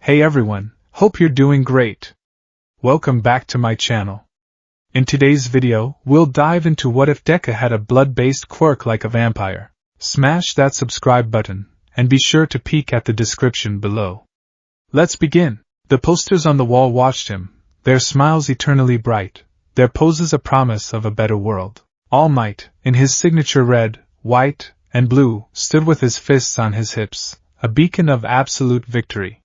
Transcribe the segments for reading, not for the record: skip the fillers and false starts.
Hey everyone, hope you're doing great. Welcome back to my channel. In today's video, we'll dive into what if Deku had a blood-based quirk like a vampire. Smash that subscribe button, and be sure to peek at the description below. Let's begin. The posters on the wall watched him, their smiles eternally bright, their poses a promise of a better world. All Might, in his signature red, white, and blue, stood with his fists on his hips, a beacon of absolute victory.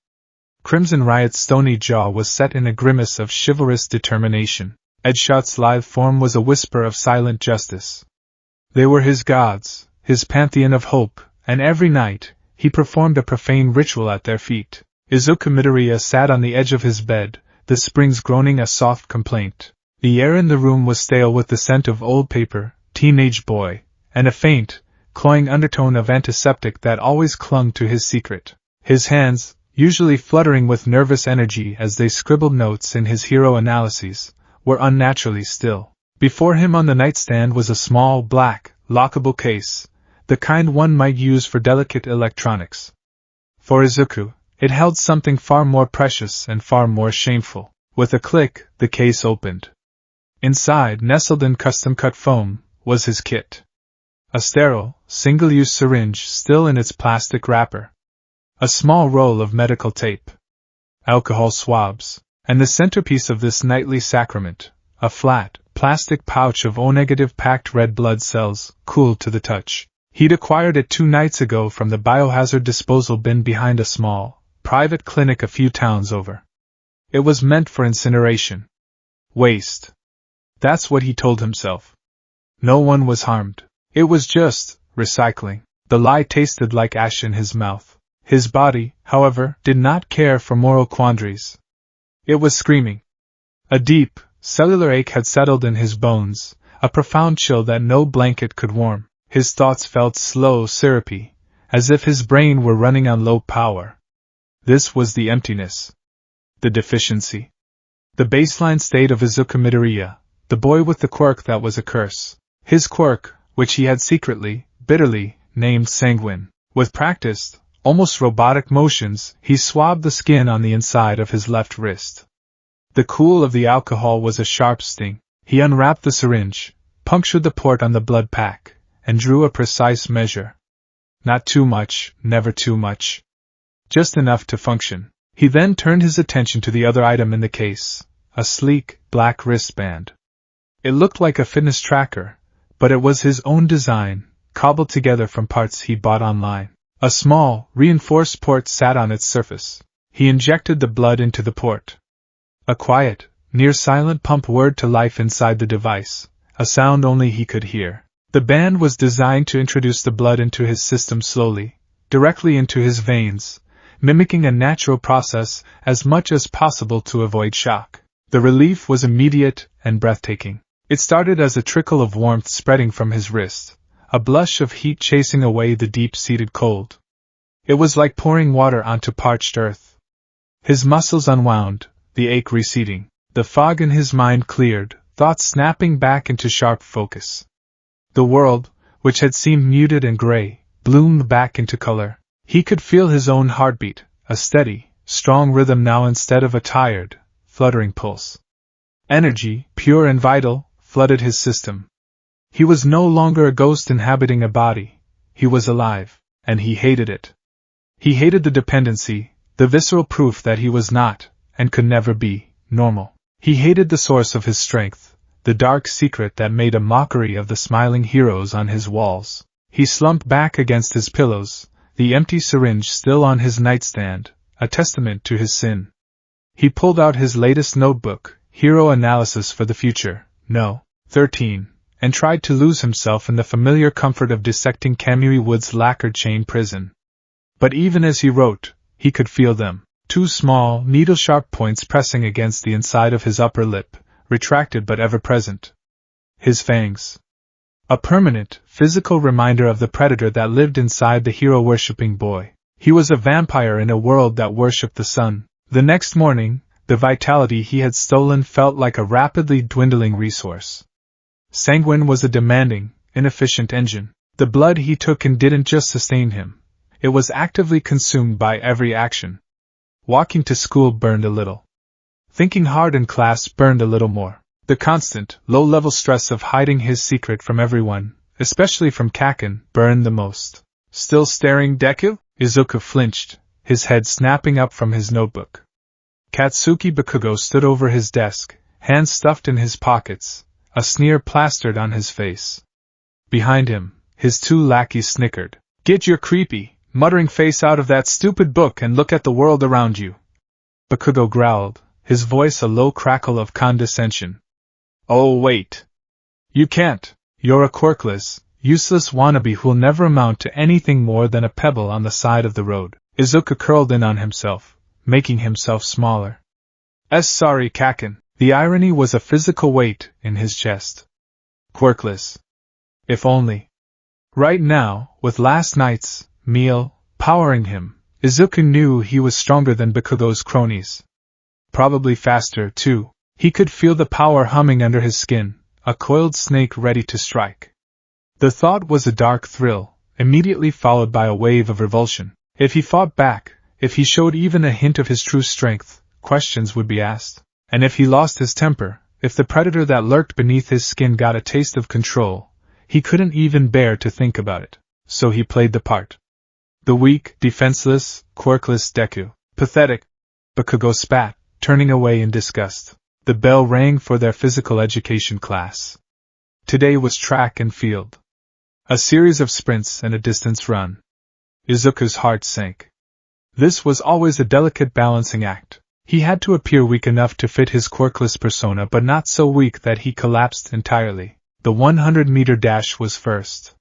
Crimson Riot's stony jaw was set in a grimace of chivalrous determination. Edshot's lithe form was a whisper of silent justice. They were his gods, his pantheon of hope, and every night, he performed a profane ritual at their feet. Izuku Midoriya sat on the edge of his bed, the springs groaning a soft complaint. The air in the room was stale with the scent of old paper, teenage boy, and a faint, cloying undertone of antiseptic that always clung to his secret. His hands, usually fluttering with nervous energy as they scribbled notes in his hero analyses, were unnaturally still. Before him on the nightstand was a small, black, lockable case, the kind one might use for delicate electronics. For Izuku, it held something far more precious and far more shameful. With a click, the case opened. Inside, nestled in custom-cut foam, was his kit. A sterile, single-use syringe still in its plastic wrapper. A small roll of medical tape. Alcohol swabs. And the centerpiece of this nightly sacrament, a flat, plastic pouch of O-negative packed red blood cells, cool to the touch. He'd acquired it 2 nights ago from the biohazard disposal bin behind a small, private clinic a few towns over. It was meant for incineration. Waste. That's what he told himself. No one was harmed. It was just recycling. The lie tasted like ash in his mouth. His body, however, did not care for moral quandaries. It was screaming. A deep, cellular ache had settled in his bones, a profound chill that no blanket could warm. His thoughts felt slow, syrupy, as if his brain were running on low power. This was the emptiness. The deficiency. The baseline state of Izuku Midoriya, the boy with the quirk that was a curse. His quirk, which he had secretly, bitterly, named Sanguine. With practiced, almost robotic motions, he swabbed the skin on the inside of his left wrist. The cool of the alcohol was a sharp sting. He unwrapped the syringe, punctured the port on the blood pack, and drew a precise measure. Not too much, never too much. Just enough to function. He then turned his attention to the other item in the case, a sleek, black wristband. It looked like a fitness tracker, but it was his own design, cobbled together from parts he bought online. A small, reinforced port sat on its surface. He injected the blood into the port. A quiet, near-silent pump whirred to life inside the device, a sound only he could hear. The band was designed to introduce the blood into his system slowly, directly into his veins, mimicking a natural process as much as possible to avoid shock. The relief was immediate and breathtaking. It started as a trickle of warmth spreading from his wrist, a blush of heat chasing away the deep-seated cold. It was like pouring water onto parched earth. His muscles unwound, the ache receding. The fog in his mind cleared, thoughts snapping back into sharp focus. The world, which had seemed muted and gray, bloomed back into color. He could feel his own heartbeat, a steady, strong rhythm now instead of a tired, fluttering pulse. Energy, pure and vital, flooded his system. He was no longer a ghost inhabiting a body. He was alive, and he hated it. He hated the dependency, the visceral proof that he was not, and could never be, normal. He hated the source of his strength, the dark secret that made a mockery of the smiling heroes on his walls. He slumped back against his pillows, the empty syringe still on his nightstand, a testament to his sin. He pulled out his latest notebook, Hero Analysis for the Future, No. 13. And tried to lose himself in the familiar comfort of dissecting Kamui Wood's lacquered chain prison. But even as he wrote, he could feel them, 2 small, needle-sharp points pressing against the inside of his upper lip, retracted but ever-present. His fangs. A permanent, physical reminder of the predator that lived inside the hero-worshipping boy. He was a vampire in a world that worshipped the sun. The next morning, the vitality he had stolen felt like a rapidly dwindling resource. Sanguine was a demanding, inefficient engine. The blood he took in didn't just sustain him. It was actively consumed by every action. Walking to school burned a little. Thinking hard in class burned a little more. The constant, low-level stress of hiding his secret from everyone, especially from Kaken, burned the most. Still staring, Deku? Izuku flinched, his head snapping up from his notebook. Katsuki Bakugo stood over his desk, hands stuffed in his pockets, a sneer plastered on his face. Behind him, his two lackeys snickered. Get your creepy, muttering face out of that stupid book and look at the world around you. Bakugo growled, his voice a low crackle of condescension. Oh wait. You can't. You're a quirkless, useless wannabe who'll never amount to anything more than a pebble on the side of the road. Izuku curled in on himself, making himself smaller. Sorry, Kaken. The irony was a physical weight in his chest. Quirkless. If only. Right now, with last night's meal powering him, Izuku knew he was stronger than Bakugo's cronies. Probably faster, too. He could feel the power humming under his skin, a coiled snake ready to strike. The thought was a dark thrill, immediately followed by a wave of revulsion. If he fought back, if he showed even a hint of his true strength, questions would be asked. And if he lost his temper, if the predator that lurked beneath his skin got a taste of control, he couldn't even bear to think about it. So he played the part. The weak, defenseless, quirkless Deku. Pathetic. Bakugo spat, turning away in disgust. The bell rang for their physical education class. Today was track and field. A series of sprints and a distance run. Izuku's heart sank. This was always a delicate balancing act. He had to appear weak enough to fit his quirkless persona but not so weak that he collapsed entirely. The 100-meter dash was first.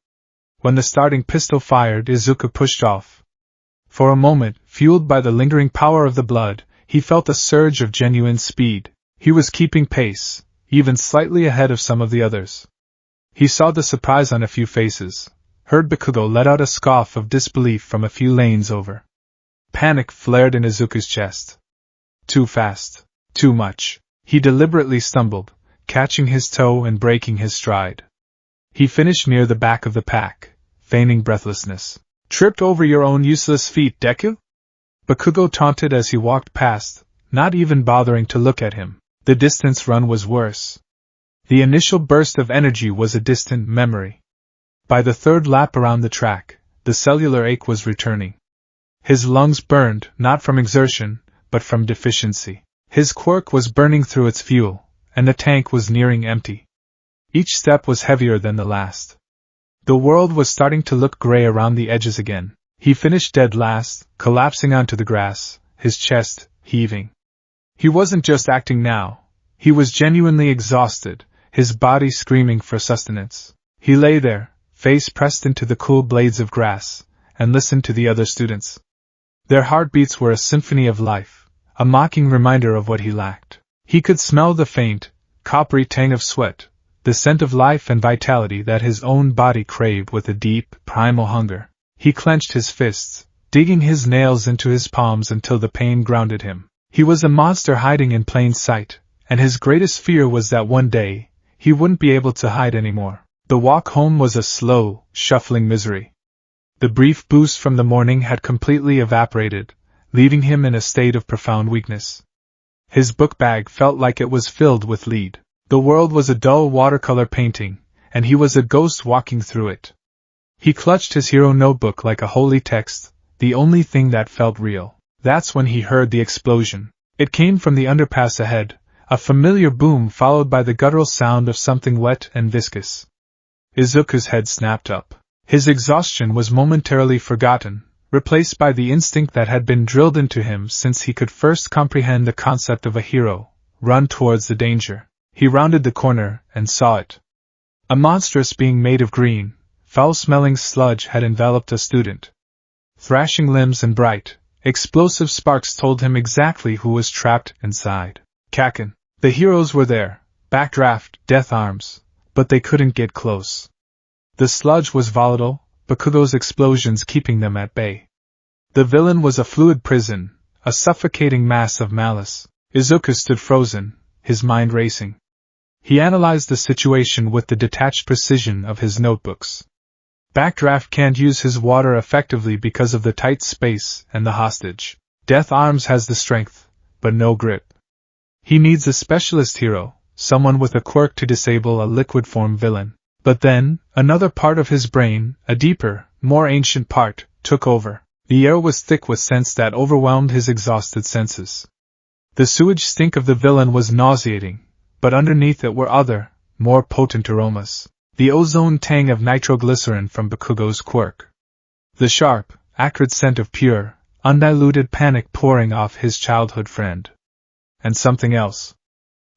When the starting pistol fired, Izuku pushed off. For a moment, fueled by the lingering power of the blood, he felt a surge of genuine speed. He was keeping pace, even slightly ahead of some of the others. He saw the surprise on a few faces, heard Bakugo let out a scoff of disbelief from a few lanes over. Panic flared in Izuku's chest. Too fast. Too much. He deliberately stumbled, catching his toe and breaking his stride. He finished near the back of the pack, feigning breathlessness. Tripped over your own useless feet, Deku? Bakugo taunted as he walked past, not even bothering to look at him. The distance run was worse. The initial burst of energy was a distant memory. By the third lap around the track, the cellular ache was returning. His lungs burned, not from exertion, but from deficiency. His quirk was burning through its fuel, and the tank was nearing empty. Each step was heavier than the last. The world was starting to look gray around the edges again. He finished dead last, collapsing onto the grass, his chest heaving. He wasn't just acting now. He was genuinely exhausted, his body screaming for sustenance. He lay there, face pressed into the cool blades of grass, and listened to the other students. Their heartbeats were a symphony of life, a mocking reminder of what he lacked. He could smell the faint, coppery tang of sweat, the scent of life and vitality that his own body craved with a deep, primal hunger. He clenched his fists, digging his nails into his palms until the pain grounded him. He was a monster hiding in plain sight, and his greatest fear was that one day, he wouldn't be able to hide anymore. The walk home was a slow, shuffling misery. The brief boost from the morning had completely evaporated, leaving him in a state of profound weakness. His book bag felt like it was filled with lead. The world was a dull watercolor painting, and he was a ghost walking through it. He clutched his hero notebook like a holy text, the only thing that felt real. That's when he heard the explosion. It came from the underpass ahead, a familiar boom followed by the guttural sound of something wet and viscous. Izuku's head snapped up. His exhaustion was momentarily forgotten, replaced by the instinct that had been drilled into him since he could first comprehend the concept of a hero: run towards the danger. He rounded the corner and saw it. A monstrous being made of green, foul-smelling sludge had enveloped a student. Thrashing limbs and bright, explosive sparks told him exactly who was trapped inside. Kaken. The heroes were there, backdraft, death arms, but they couldn't get close. The sludge was volatile, Bakugo's explosions keeping them at bay. The villain was a fluid prison, a suffocating mass of malice. Izuku stood frozen, his mind racing. He analyzed the situation with the detached precision of his notebooks. Backdraft can't use his water effectively because of the tight space and the hostage. Death Arms has the strength, but no grip. He needs a specialist hero, someone with a quirk to disable a liquid form villain. But then, another part of his brain, a deeper, more ancient part, took over. The air was thick with scents that overwhelmed his exhausted senses. The sewage stink of the villain was nauseating, but underneath it were other, more potent aromas. The ozone tang of nitroglycerin from Bakugo's quirk. The sharp, acrid scent of pure, undiluted panic pouring off his childhood friend. And something else.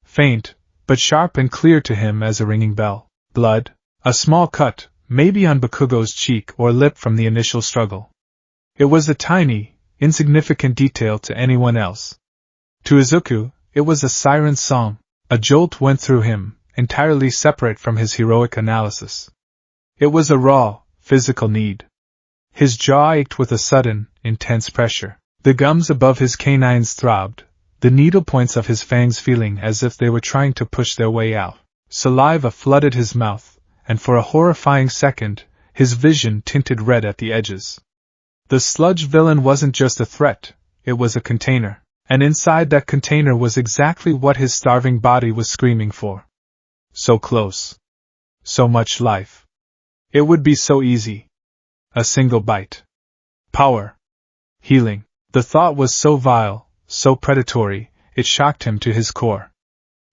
Faint, but sharp and clear to him as a ringing bell. Blood. A small cut, maybe on Bakugo's cheek or lip from the initial struggle. It was a tiny, insignificant detail to anyone else. To Izuku, it was a siren's song. A jolt went through him, entirely separate from his heroic analysis. It was a raw, physical need. His jaw ached with a sudden, intense pressure. The gums above his canines throbbed, the needle points of his fangs feeling as if they were trying to push their way out. Saliva flooded his mouth, and for a horrifying second, his vision tinted red at the edges. The sludge villain wasn't just a threat, it was a container, and inside that container was exactly what his starving body was screaming for. So close. So much life. It would be so easy. A single bite. Power. Healing. The thought was so vile, so predatory, it shocked him to his core.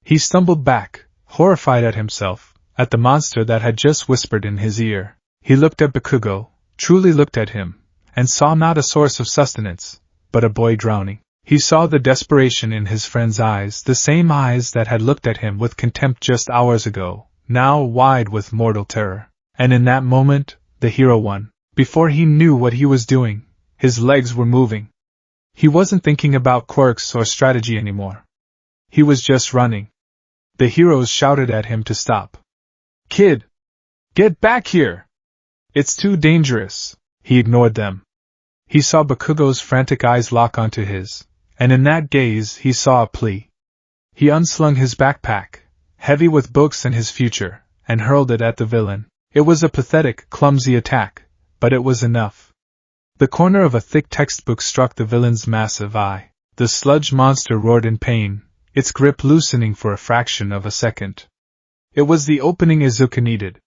He stumbled back, horrified at himself, at the monster that had just whispered in his ear. He looked at Bakugo, truly looked at him, and saw not a source of sustenance, but a boy drowning. He saw the desperation in his friend's eyes, the same eyes that had looked at him with contempt just hours ago, now wide with mortal terror. And in that moment, the hero won. Before he knew what he was doing, his legs were moving. He wasn't thinking about quirks or strategy anymore. He was just running. The heroes shouted at him to stop. "Kid! Get back here! It's too dangerous." He ignored them. He saw Bakugo's frantic eyes lock onto his, and in that gaze he saw a plea. He unslung his backpack, heavy with books and his future, and hurled it at the villain. It was a pathetic, clumsy attack, but it was enough. The corner of a thick textbook struck the villain's massive eye. The sludge monster roared in pain, its grip loosening for a fraction of a second. It was the opening Izuku needed.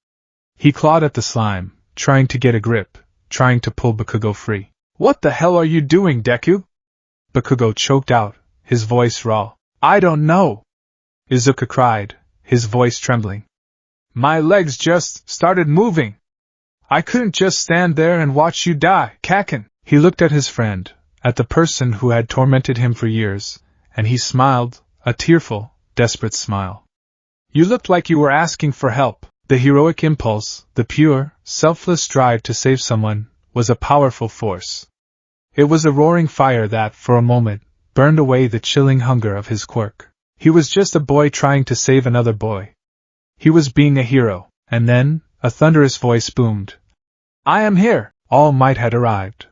He clawed at the slime, trying to get a grip, trying to pull Bakugo free. "What the hell are you doing, Deku?" Bakugo choked out, his voice raw. "I don't know," Izuku cried, his voice trembling. "My legs just started moving. I couldn't just stand there and watch you die, Kaken." He looked at his friend, at the person who had tormented him for years, and he smiled, a tearful, desperate smile. "You looked like you were asking for help." The heroic impulse, the pure, selfless drive to save someone, was a powerful force. It was a roaring fire that, for a moment, burned away the chilling hunger of his quirk. He was just a boy trying to save another boy. He was being a hero, and then, a thunderous voice boomed. "I am here!" All Might had arrived.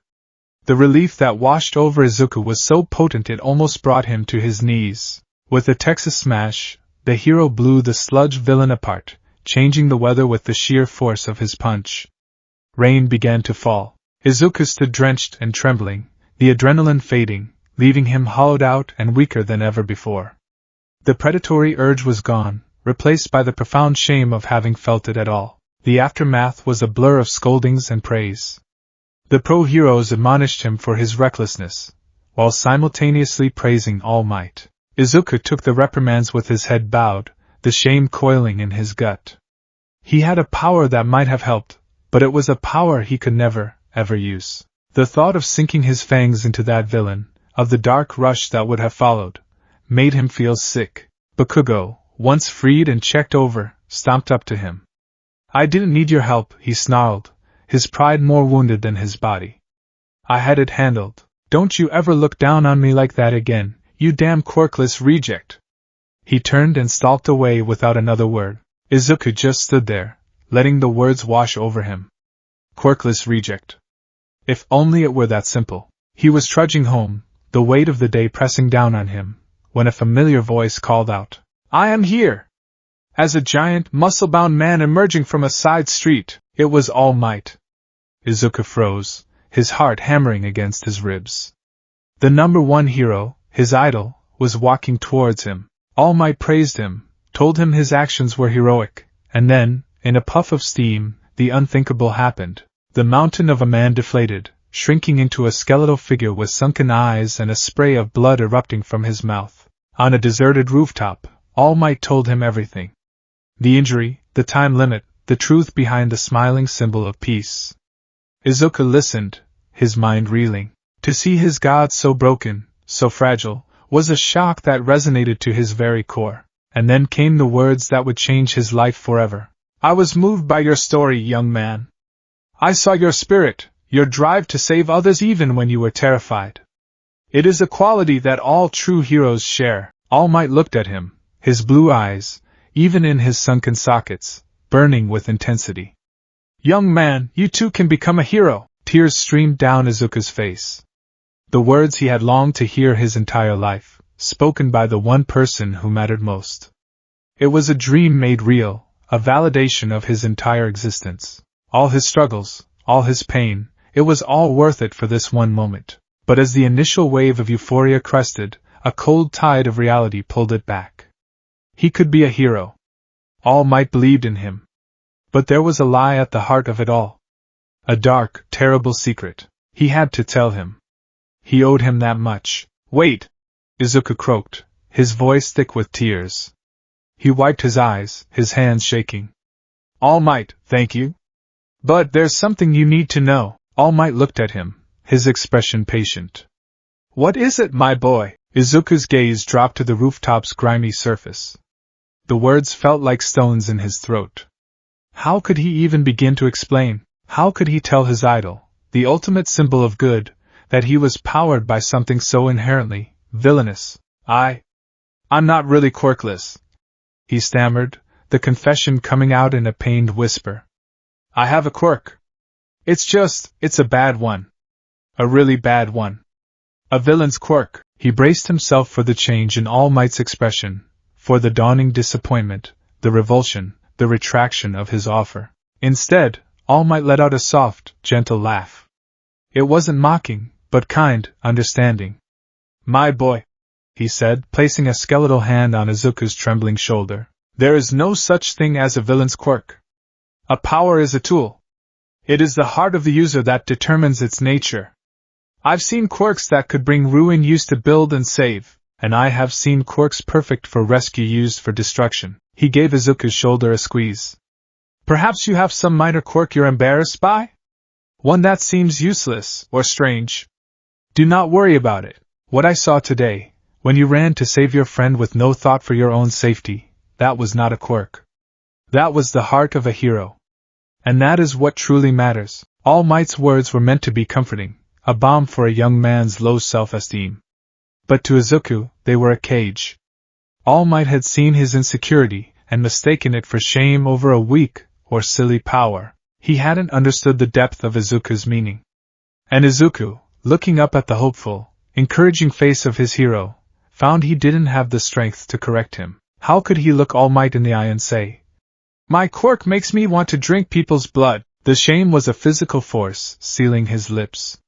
The relief that washed over Izuku was so potent it almost brought him to his knees. With a Texas smash, the hero blew the sludge villain apart, changing the weather with the sheer force of his punch. Rain began to fall. Izuku stood drenched and trembling, the adrenaline fading, leaving him hollowed out and weaker than ever before. The predatory urge was gone, replaced by the profound shame of having felt it at all. The aftermath was a blur of scoldings and praise. The pro-heroes admonished him for his recklessness, while simultaneously praising All Might. Izuku took the reprimands with his head bowed, the shame coiling in his gut. He had a power that might have helped, but it was a power he could never, ever use. The thought of sinking his fangs into that villain, of the dark rush that would have followed, made him feel sick. Bakugo, once freed and checked over, stomped up to him. "I didn't need your help," he snarled, his pride more wounded than his body. "I had it handled. Don't you ever look down on me like that again, you damn quirkless reject." He turned and stalked away without another word. Izuku just stood there, letting the words wash over him. Quirkless reject. If only it were that simple. He was trudging home, the weight of the day pressing down on him, when a familiar voice called out, "I am here!" As a giant, muscle-bound man emerging from a side street, it was All Might. Izuku froze, his heart hammering against his ribs. The number one hero, his idol, was walking towards him. All Might praised him, told him his actions were heroic, and then, in a puff of steam, the unthinkable happened. The mountain of a man deflated, shrinking into a skeletal figure with sunken eyes and a spray of blood erupting from his mouth. On a deserted rooftop, All Might told him everything. The injury, the time limit, the truth behind the smiling symbol of peace. Izuku listened, his mind reeling. To see his god so broken, so fragile, was a shock that resonated to his very core. And then came the words that would change his life forever. I was moved by your story, young man. I saw your spirit, your drive to save others even when you were terrified. It is a quality that all true heroes share. All Might looked at him, his blue eyes, even in his sunken sockets, burning with intensity. Young man, you too can become a hero. Tears streamed down Izuku's face. The words he had longed to hear his entire life, spoken by the one person who mattered most. It was a dream made real, a validation of his entire existence. All his struggles, all his pain, it was all worth it for this one moment. But as the initial wave of euphoria crested, a cold tide of reality pulled it back. He could be a hero. All Might believed in him. But there was a lie at the heart of it all. A dark, terrible secret. He had to tell him. He owed him that much. Wait! Izuku croaked, his voice thick with tears. He wiped his eyes, his hands shaking. All Might, thank you. But there's something you need to know. All Might looked at him, his expression patient. What is it, my boy? Izuku's gaze dropped to the rooftop's grimy surface. The words felt like stones in his throat. How could he even begin to explain? How could he tell his idol, the ultimate symbol of good, that he was powered by something so inherently villainous? I'm not really quirkless, he stammered, the confession coming out in a pained whisper. I have a quirk. It's a bad one. A really bad one. A villain's quirk. He braced himself for the change in All Might's expression, for the dawning disappointment, the revulsion, the retraction of his offer. Instead, All Might let out a soft, gentle laugh. It wasn't mocking, but kind, understanding. My boy, he said, placing a skeletal hand on Izuku's trembling shoulder. There is no such thing as a villain's quirk. A power is a tool. It is the heart of the user that determines its nature. I've seen quirks that could bring ruin used to build and save, and I have seen quirks perfect for rescue used for destruction. He gave Izuku's shoulder a squeeze. Perhaps you have some minor quirk you're embarrassed by? One that seems useless or strange? Do not worry about it. What I saw today, when you ran to save your friend with no thought for your own safety, that was not a quirk. That was the heart of a hero. And that is what truly matters. All Might's words were meant to be comforting, a balm for a young man's low self-esteem. But to Izuku, they were a cage. All Might had seen his insecurity and mistaken it for shame over a weak or silly power. He hadn't understood the depth of Izuku's meaning. And Izuku, looking up at the hopeful, encouraging face of his hero, found he didn't have the strength to correct him. How could he look All Might in the eye and say, "My quirk makes me want to drink people's blood"? The shame was a physical force, sealing his lips.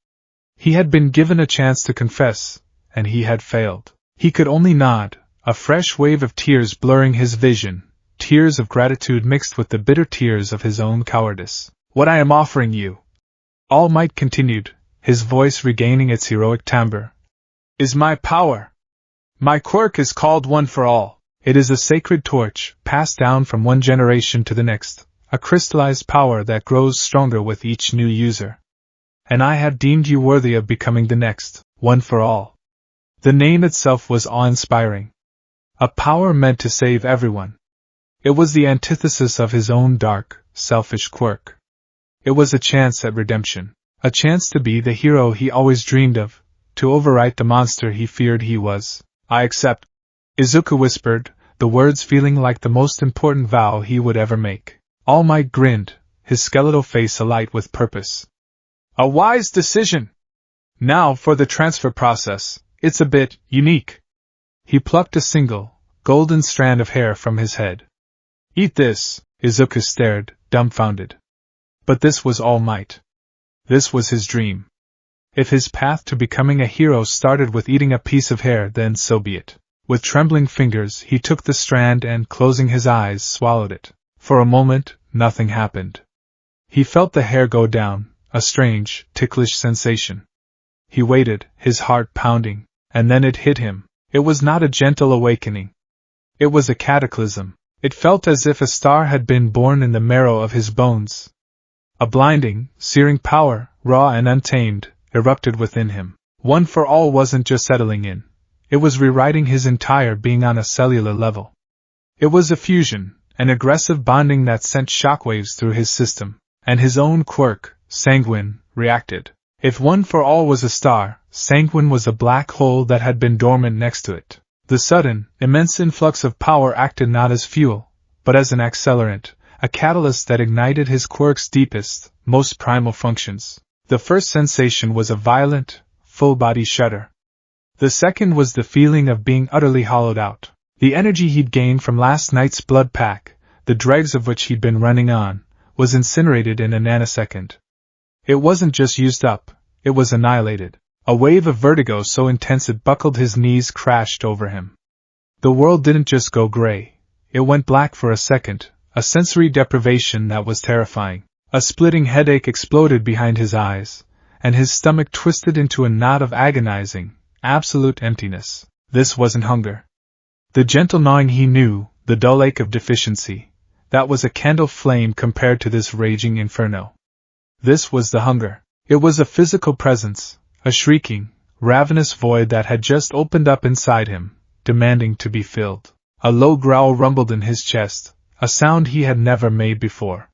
He had been given a chance to confess, and he had failed. He could only nod, a fresh wave of tears blurring his vision, tears of gratitude mixed with the bitter tears of his own cowardice. What I am offering you, All Might continued, his voice regaining its heroic timbre, is my power. My quirk is called One for All. It is a sacred torch, passed down from one generation to the next, a crystallized power that grows stronger with each new user. And I have deemed you worthy of becoming the next, One for All. The name itself was awe-inspiring. A power meant to save everyone. It was the antithesis of his own dark, selfish quirk. It was a chance at redemption, a chance to be the hero he always dreamed of, to overwrite the monster he feared he was. I accept, Izuku whispered, the words feeling like the most important vow he would ever make. All Might grinned, his skeletal face alight with purpose. A wise decision! Now for the transfer process, it's a bit unique. He plucked a single, golden strand of hair from his head. Eat this, Izuku stared, dumbfounded. But this was All Might. This was his dream. If his path to becoming a hero started with eating a piece of hair, then so be it. With trembling fingers, he took the strand and, closing his eyes, swallowed it. For a moment, nothing happened. He felt the hair go down, a strange, ticklish sensation. He waited, his heart pounding, and then it hit him. It was not a gentle awakening. It was a cataclysm. It felt as if a star had been born in the marrow of his bones. A blinding, searing power, raw and untamed, erupted within him. One for all wasn't just settling in. It was rewriting his entire being on a cellular level. It was a fusion, an aggressive bonding that sent shockwaves through his system, and his own quirk, sanguine, reacted. If one for all was a star, sanguine was a black hole that had been dormant next to it. The sudden, immense influx of power acted not as fuel, but as an accelerant, a catalyst that ignited his quirk's deepest, most primal functions. The first sensation was a violent, full-body shudder. The second was the feeling of being utterly hollowed out. The energy he'd gained from last night's blood pack, the dregs of which he'd been running on, was incinerated in a nanosecond. It wasn't just used up, it was annihilated. A wave of vertigo so intense it buckled his knees crashed over him. The world didn't just go gray, it went black for a second, a sensory deprivation that was terrifying. A splitting headache exploded behind his eyes, and his stomach twisted into a knot of agonizing, absolute emptiness. This wasn't hunger. The gentle gnawing he knew, the dull ache of deficiency, that was a candle flame compared to this raging inferno. This was the hunger. It was a physical presence, a shrieking, ravenous void that had just opened up inside him, demanding to be filled. A low growl rumbled in his chest, a sound he had never made before.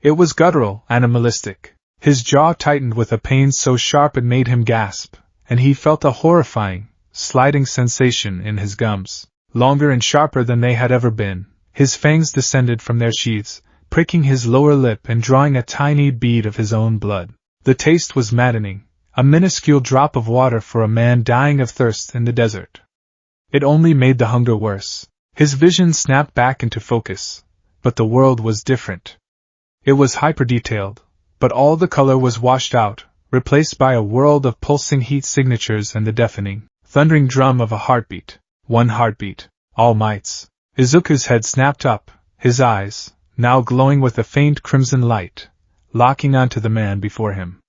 It was guttural, animalistic. His jaw tightened with a pain so sharp it made him gasp, and he felt a horrifying, sliding sensation in his gums. Longer and sharper than they had ever been, his fangs descended from their sheaths, pricking his lower lip and drawing a tiny bead of his own blood. The taste was maddening, a minuscule drop of water for a man dying of thirst in the desert. It only made the hunger worse. His vision snapped back into focus, but the world was different. It was hyper-detailed, but all the color was washed out, replaced by a world of pulsing heat signatures and the deafening, thundering drum of a heartbeat. One heartbeat. All Might's. Izuku's head snapped up, his eyes, now glowing with a faint crimson light, locking onto the man before him.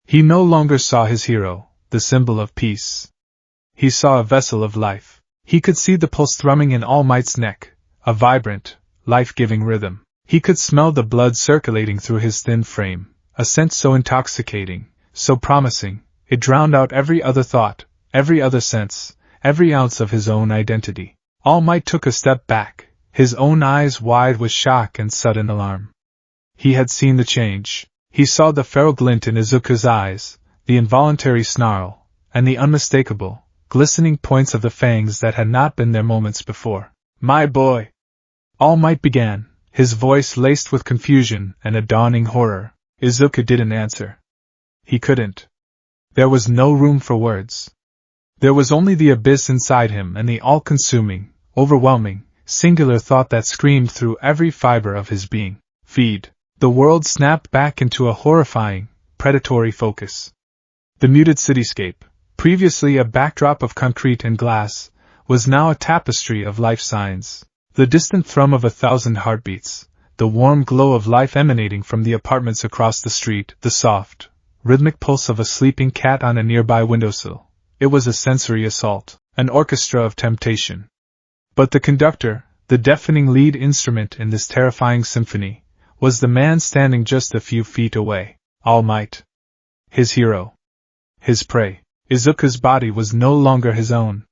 He no longer saw his hero, the symbol of peace. He saw a vessel of life. He could see the pulse thrumming in All Might's neck, a vibrant, life-giving rhythm. He could smell the blood circulating through his thin frame, a scent so intoxicating, so promising, it drowned out every other thought, every other sense, every ounce of his own identity. All Might took a step back, his own eyes wide with shock and sudden alarm. He had seen the change. He saw the feral glint in Izuku's eyes, the involuntary snarl, and the unmistakable, glistening points of the fangs that had not been there moments before. "My boy!" All Might began, his voice laced with confusion and a dawning horror. Izuku didn't answer. He couldn't. There was no room for words. There was only the abyss inside him and the all-consuming, overwhelming, singular thought that screamed through every fiber of his being. Feed. The world snapped back into a horrifying, predatory focus. The muted cityscape, previously a backdrop of concrete and glass, was now a tapestry of life signs. The distant thrum of 1,000 heartbeats, the warm glow of life emanating from the apartments across the street, the soft, rhythmic pulse of a sleeping cat on a nearby windowsill. It was a sensory assault, an orchestra of temptation. But the conductor, the deafening lead instrument in this terrifying symphony, was the man standing just a few feet away. All Might. His hero. His prey. Izuku's body was no longer his own.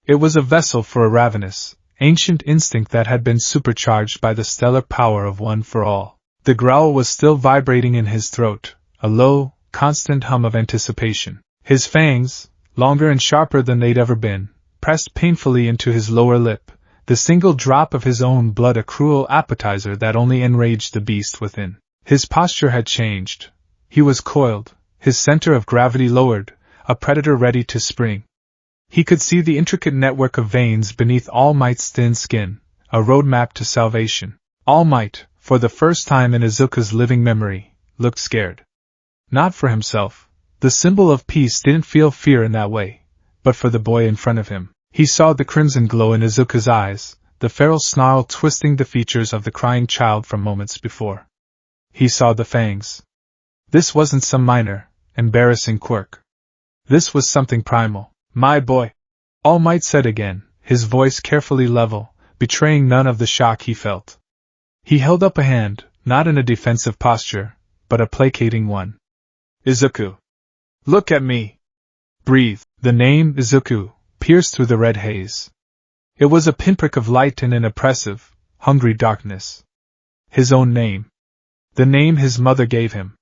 It was a vessel for a ravenous, ancient instinct that had been supercharged by the stellar power of One for All. The growl was still vibrating in his throat, a low, constant hum of anticipation. His fangs, longer and sharper than they'd ever been, pressed painfully into his lower lip, the single drop of his own blood a cruel appetizer that only enraged the beast within. His posture had changed. He was coiled, his center of gravity lowered, a predator ready to spring. He could see the intricate network of veins beneath All Might's thin skin, a roadmap to salvation. All Might, for the first time in Izuku's living memory, looked scared. Not for himself, The symbol of peace didn't feel fear in that way, but for the boy in front of him, he saw the crimson glow in Izuku's eyes, the feral snarl twisting the features of the crying child from moments before. He saw the fangs. This wasn't some minor, embarrassing quirk. This was something primal. My boy, All Might said again, his voice carefully level, betraying none of the shock he felt. He held up a hand, not in a defensive posture, but a placating one. Izuku. Look at me. Breathe. The name Izuku pierced through the red haze. It was a pinprick of light in an oppressive, hungry darkness. His own name. The name his mother gave him.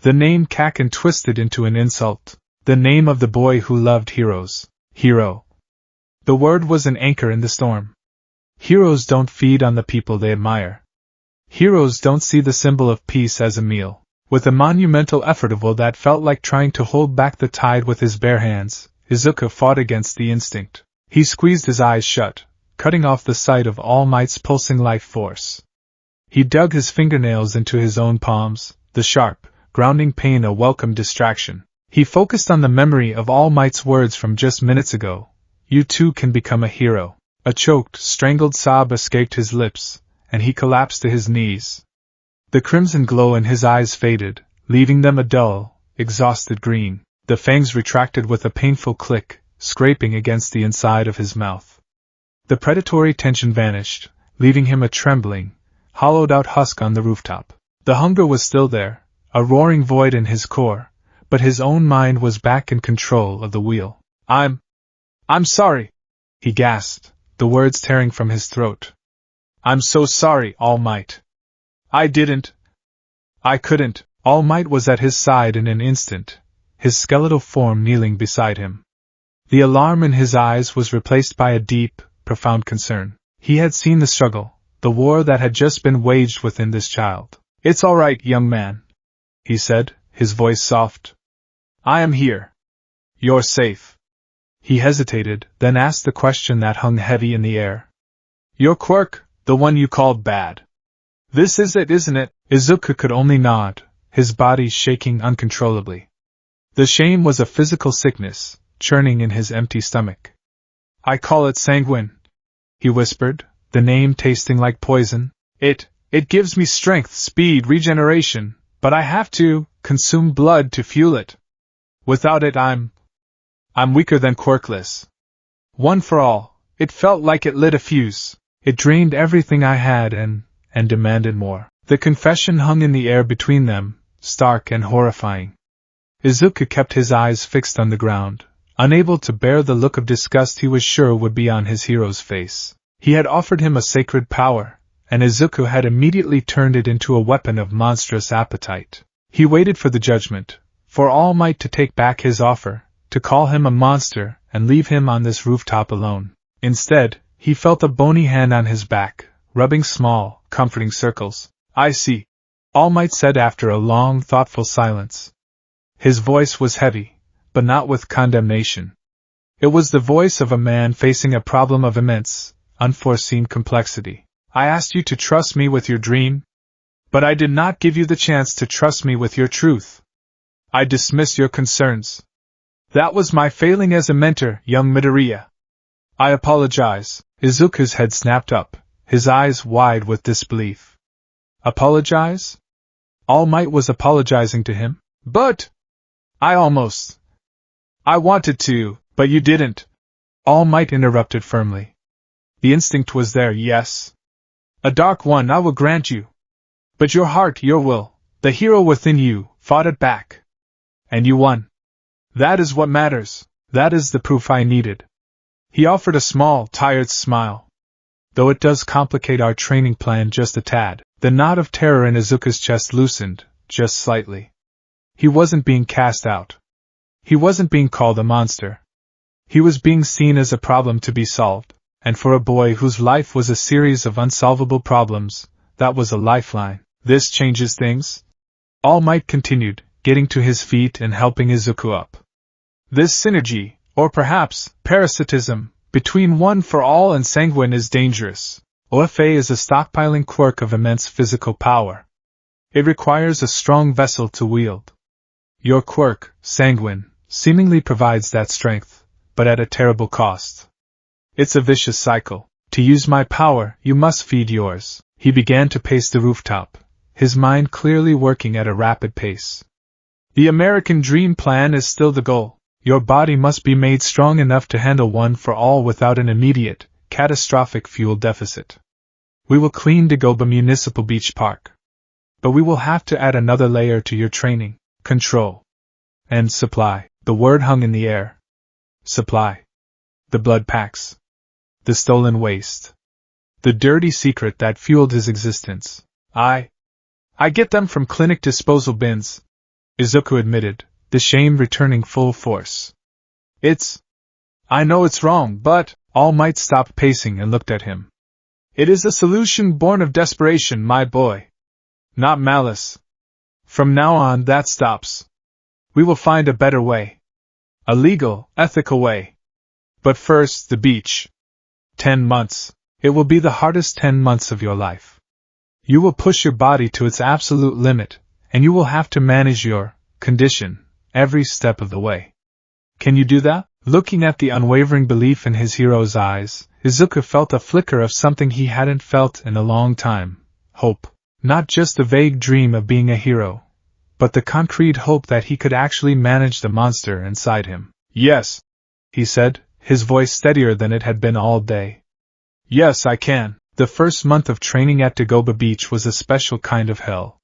The name Kaken twisted into an insult. The name of the boy who loved heroes. Hero. The word was an anchor in the storm. Heroes don't feed on the people they admire. Heroes don't see the symbol of peace as a meal. With a monumental effort of will that felt like trying to hold back the tide with his bare hands, Izuku fought against the instinct. He squeezed his eyes shut, cutting off the sight of All Might's pulsing life force. He dug his fingernails into his own palms, the sharp, grounding pain a welcome distraction. He focused on the memory of All Might's words from just minutes ago. You too can become a hero. A choked, strangled sob escaped his lips, and he collapsed to his knees. The crimson glow in his eyes faded, leaving them a dull, exhausted green. The fangs retracted with a painful click, scraping against the inside of his mouth. The predatory tension vanished, leaving him a trembling, hollowed-out husk on the rooftop. The hunger was still there, a roaring void in his core, but his own mind was back in control of the wheel. I'm sorry, he gasped, the words tearing from his throat. I'm so sorry, All Might. I couldn't. All Might was at his side in an instant, his skeletal form kneeling beside him. The alarm in his eyes was replaced by a deep, profound concern. He had seen the struggle, the war that had just been waged within this child. It's all right, young man, he said, his voice soft. I am here. You're safe. He hesitated, then asked the question that hung heavy in the air. Your quirk, the one you called bad. This is it, isn't it? Izuku could only nod, his body shaking uncontrollably. The shame was a physical sickness, churning in his empty stomach. I call it sanguine, he whispered, the name tasting like poison. It gives me strength, speed, regeneration, but I have to consume blood to fuel it. Without it I'm weaker than quirkless. One for all, it felt like it lit a fuse. It drained everything I had and demanded more. The confession hung in the air between them, stark and horrifying. Izuku kept his eyes fixed on the ground, unable to bear the look of disgust he was sure would be on his hero's face. He had offered him a sacred power, and Izuku had immediately turned it into a weapon of monstrous appetite. He waited for the judgment, for All Might to take back his offer, to call him a monster and leave him on this rooftop alone. Instead, he felt a bony hand on his back, rubbing small, comforting circles. I see, All Might said after a long, thoughtful silence. His voice was heavy, but not with condemnation. It was the voice of a man facing a problem of immense, unforeseen complexity. I asked you to trust me with your dream, but I did not give you the chance to trust me with your truth. I dismissed your concerns. That was my failing as a mentor, young Midoriya. I apologize. Izuku's head snapped up, his eyes wide with disbelief. Apologize? All Might was apologizing to him? But I wanted to, but you didn't. All Might interrupted firmly. The instinct was there, yes. A dark one, I will grant you. But your heart, your will, the hero within you, fought it back. And you won. That is what matters. That is the proof I needed. He offered a small, tired smile. Though it does complicate our training plan just a tad. The knot of terror in Izuku's chest loosened, just slightly. He wasn't being cast out. He wasn't being called a monster. He was being seen as a problem to be solved, and for a boy whose life was a series of unsolvable problems, that was a lifeline. This changes things? All Might continued, getting to his feet and helping Izuku up. This synergy, or perhaps parasitism, between One for All and Sanguine is dangerous. OFA is a stockpiling quirk of immense physical power. It requires a strong vessel to wield. Your quirk, sanguine, seemingly provides that strength, but at a terrible cost. It's a vicious cycle. To use my power, you must feed yours. He began to pace the rooftop, his mind clearly working at a rapid pace. The American dream plan is still the goal. Your body must be made strong enough to handle one for all without an immediate, catastrophic fuel deficit. We will clean Dagoba Municipal Beach Park. But we will have to add another layer to your training, control, and supply. The word hung in the air. Supply. The blood packs. The stolen waste. The dirty secret that fueled his existence. I get them from clinic disposal bins, Izuku admitted, the shame returning full force. I know it's wrong, but All Might stopped pacing and looked at him. It is a solution born of desperation, my boy. Not malice. From now on, that stops. We will find a better way. A legal, ethical way. But first, the beach. 10 months. It will be the hardest 10 months of your life. You will push your body to its absolute limit, and you will have to manage your condition every step of the way. Can you do that? Looking at the unwavering belief in his hero's eyes, Izuku felt a flicker of something he hadn't felt in a long time. Hope. Not just the vague dream of being a hero, but the concrete hope that he could actually manage the monster inside him. Yes, he said, his voice steadier than it had been all day. Yes, I can. The first month of training at Dagoba Beach was a special kind of hell.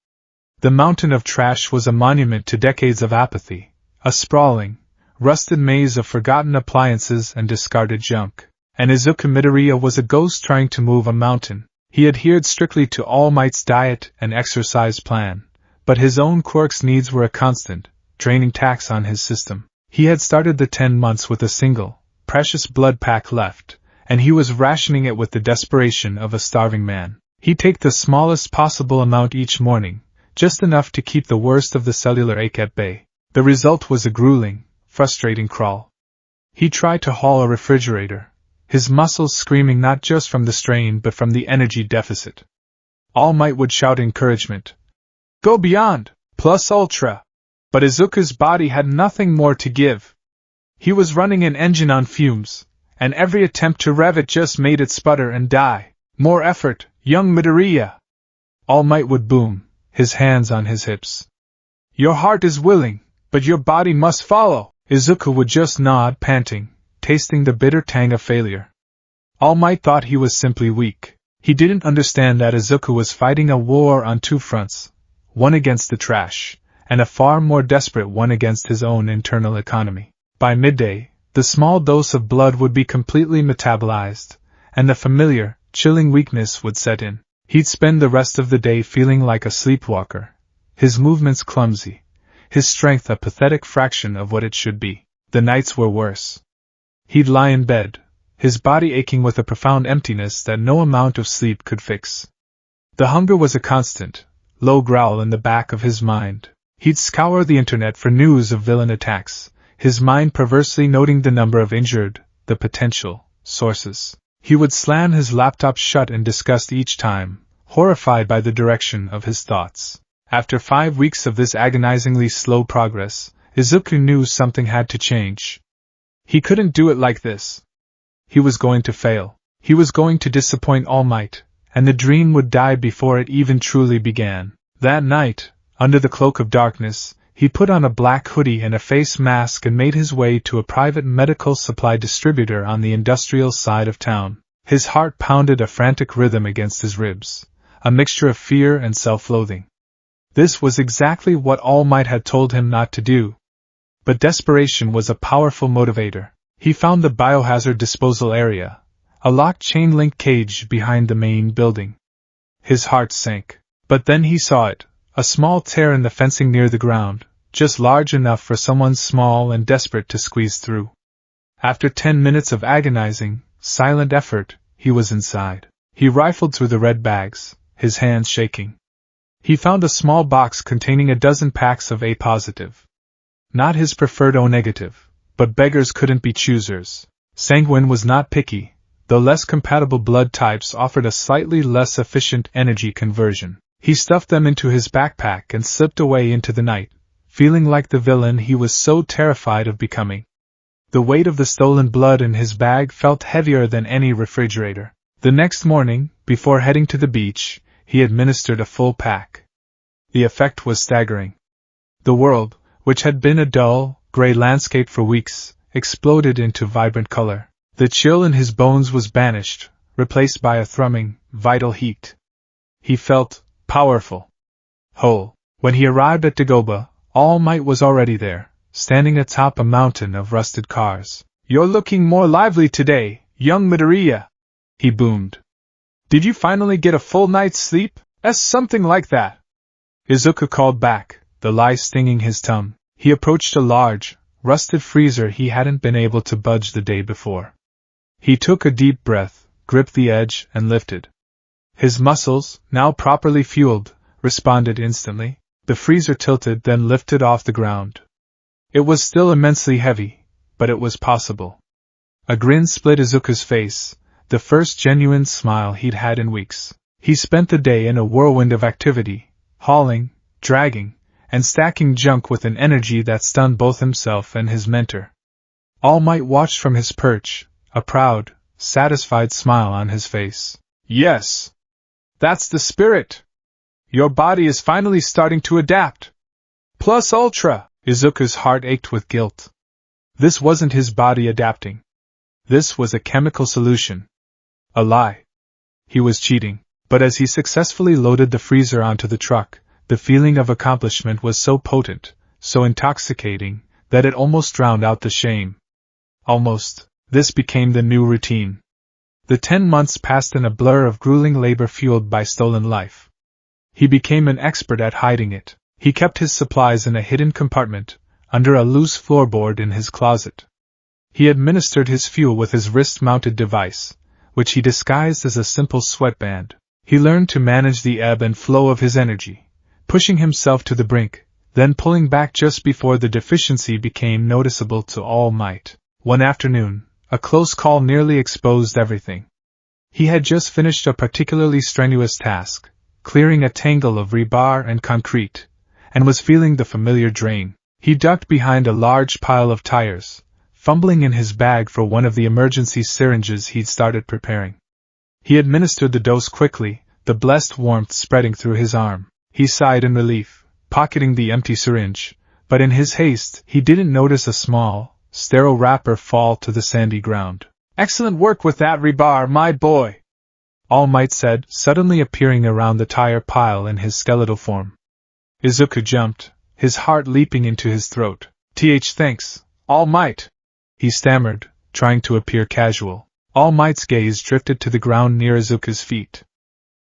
The mountain of trash was a monument to decades of apathy, a sprawling, rusted maze of forgotten appliances and discarded junk. And Izuku Midoriya was a ghost trying to move a mountain. He adhered strictly to All Might's diet and exercise plan, but his own quirk's needs were a constant, draining tax on his system. He had started the 10 months with a single, precious blood pack left, and he was rationing it with the desperation of a starving man. He'd take the smallest possible amount each morning, just enough to keep the worst of the cellular ache at bay. The result was a grueling, frustrating crawl. He tried to haul a refrigerator, his muscles screaming not just from the strain but from the energy deficit. All Might would shout encouragement. Go beyond, plus ultra. But Izuku's body had nothing more to give. He was running an engine on fumes, and every attempt to rev it just made it sputter and die. More effort, young Midoriya. All Might would boom, his hands on his hips. Your heart is willing, but your body must follow. Izuku would just nod, panting, tasting the bitter tang of failure. All Might thought he was simply weak. He didn't understand that Izuku was fighting a war on two fronts, one against the trash, and a far more desperate one against his own internal economy. By midday, the small dose of blood would be completely metabolized, and the familiar, chilling weakness would set in. He'd spend the rest of the day feeling like a sleepwalker, his movements clumsy, his strength a pathetic fraction of what it should be. The nights were worse. He'd lie in bed, his body aching with a profound emptiness that no amount of sleep could fix. The hunger was a constant, low growl in the back of his mind. He'd scour the internet for news of villain attacks, his mind perversely noting the number of injured, the potential sources. He would slam his laptop shut in disgust each time, horrified by the direction of his thoughts. After 5 weeks of this agonizingly slow progress, Izuku knew something had to change. He couldn't do it like this. He was going to fail. He was going to disappoint All Might, and the dream would die before it even truly began. That night, under the cloak of darkness, he put on a black hoodie and a face mask and made his way to a private medical supply distributor on the industrial side of town. His heart pounded a frantic rhythm against his ribs, a mixture of fear and self-loathing. This was exactly what All Might had told him not to do. But desperation was a powerful motivator. He found the biohazard disposal area, a locked chain-link cage behind the main building. His heart sank. But then he saw it, a small tear in the fencing near the ground, just large enough for someone small and desperate to squeeze through. After 10 minutes of agonizing, silent effort, he was inside. He rifled through the red bags, his hands shaking. He found a small box containing a dozen packs of A-positive. Not his preferred O-negative, but beggars couldn't be choosers. Sanguine was not picky, though less compatible blood types offered a slightly less efficient energy conversion. He stuffed them into his backpack and slipped away into the night, feeling like the villain he was so terrified of becoming. The weight of the stolen blood in his bag felt heavier than any refrigerator. The next morning, before heading to the beach, he administered a full pack. The effect was staggering. The world, which had been a dull, gray landscape for weeks, exploded into vibrant color. The chill in his bones was banished, replaced by a thrumming, vital heat. He felt powerful, whole. When he arrived at Dagobah, All Might was already there, standing atop a mountain of rusted cars. "You're looking more lively today, young Midoriya," he boomed. "Did you finally get a full night's sleep? Something like that." Izuku called back, the lie stinging his tongue. He approached a large, rusted freezer he hadn't been able to budge the day before. He took a deep breath, gripped the edge, and lifted. His muscles, now properly fueled, responded instantly. The freezer tilted, then lifted off the ground. It was still immensely heavy, but it was possible. A grin split Izuku's face, the first genuine smile he'd had in weeks. He spent the day in a whirlwind of activity, hauling, dragging, and stacking junk with an energy that stunned both himself and his mentor. All Might watched from his perch, a proud, satisfied smile on his face. "Yes! That's the spirit! Your body is finally starting to adapt! Plus Ultra!" Izuku's heart ached with guilt. This wasn't his body adapting. This was a chemical solution. A lie. He was cheating. But as he successfully loaded the freezer onto the truck, the feeling of accomplishment was so potent, so intoxicating, that it almost drowned out the shame. Almost. This became the new routine. The 10 months passed in a blur of grueling labor fueled by stolen life. He became an expert at hiding it. He kept his supplies in a hidden compartment, under a loose floorboard in his closet. He administered his fuel with his wrist-mounted device, which he disguised as a simple sweatband. He learned to manage the ebb and flow of his energy, pushing himself to the brink, then pulling back just before the deficiency became noticeable to All Might. One afternoon, a close call nearly exposed everything. He had just finished a particularly strenuous task, clearing a tangle of rebar and concrete, and was feeling the familiar drain. He ducked behind a large pile of tires, fumbling in his bag for one of the emergency syringes he'd started preparing. He administered the dose quickly, the blessed warmth spreading through his arm. He sighed in relief, pocketing the empty syringe, but in his haste he didn't notice a small, sterile wrapper fall to the sandy ground. "Excellent work with that rebar, my boy," All Might said, suddenly appearing around the tire pile in his skeletal form. Izuku jumped, his heart leaping into his throat. Thanks, All Might," he stammered, trying to appear casual. All Might's gaze drifted to the ground near Izuku's feet.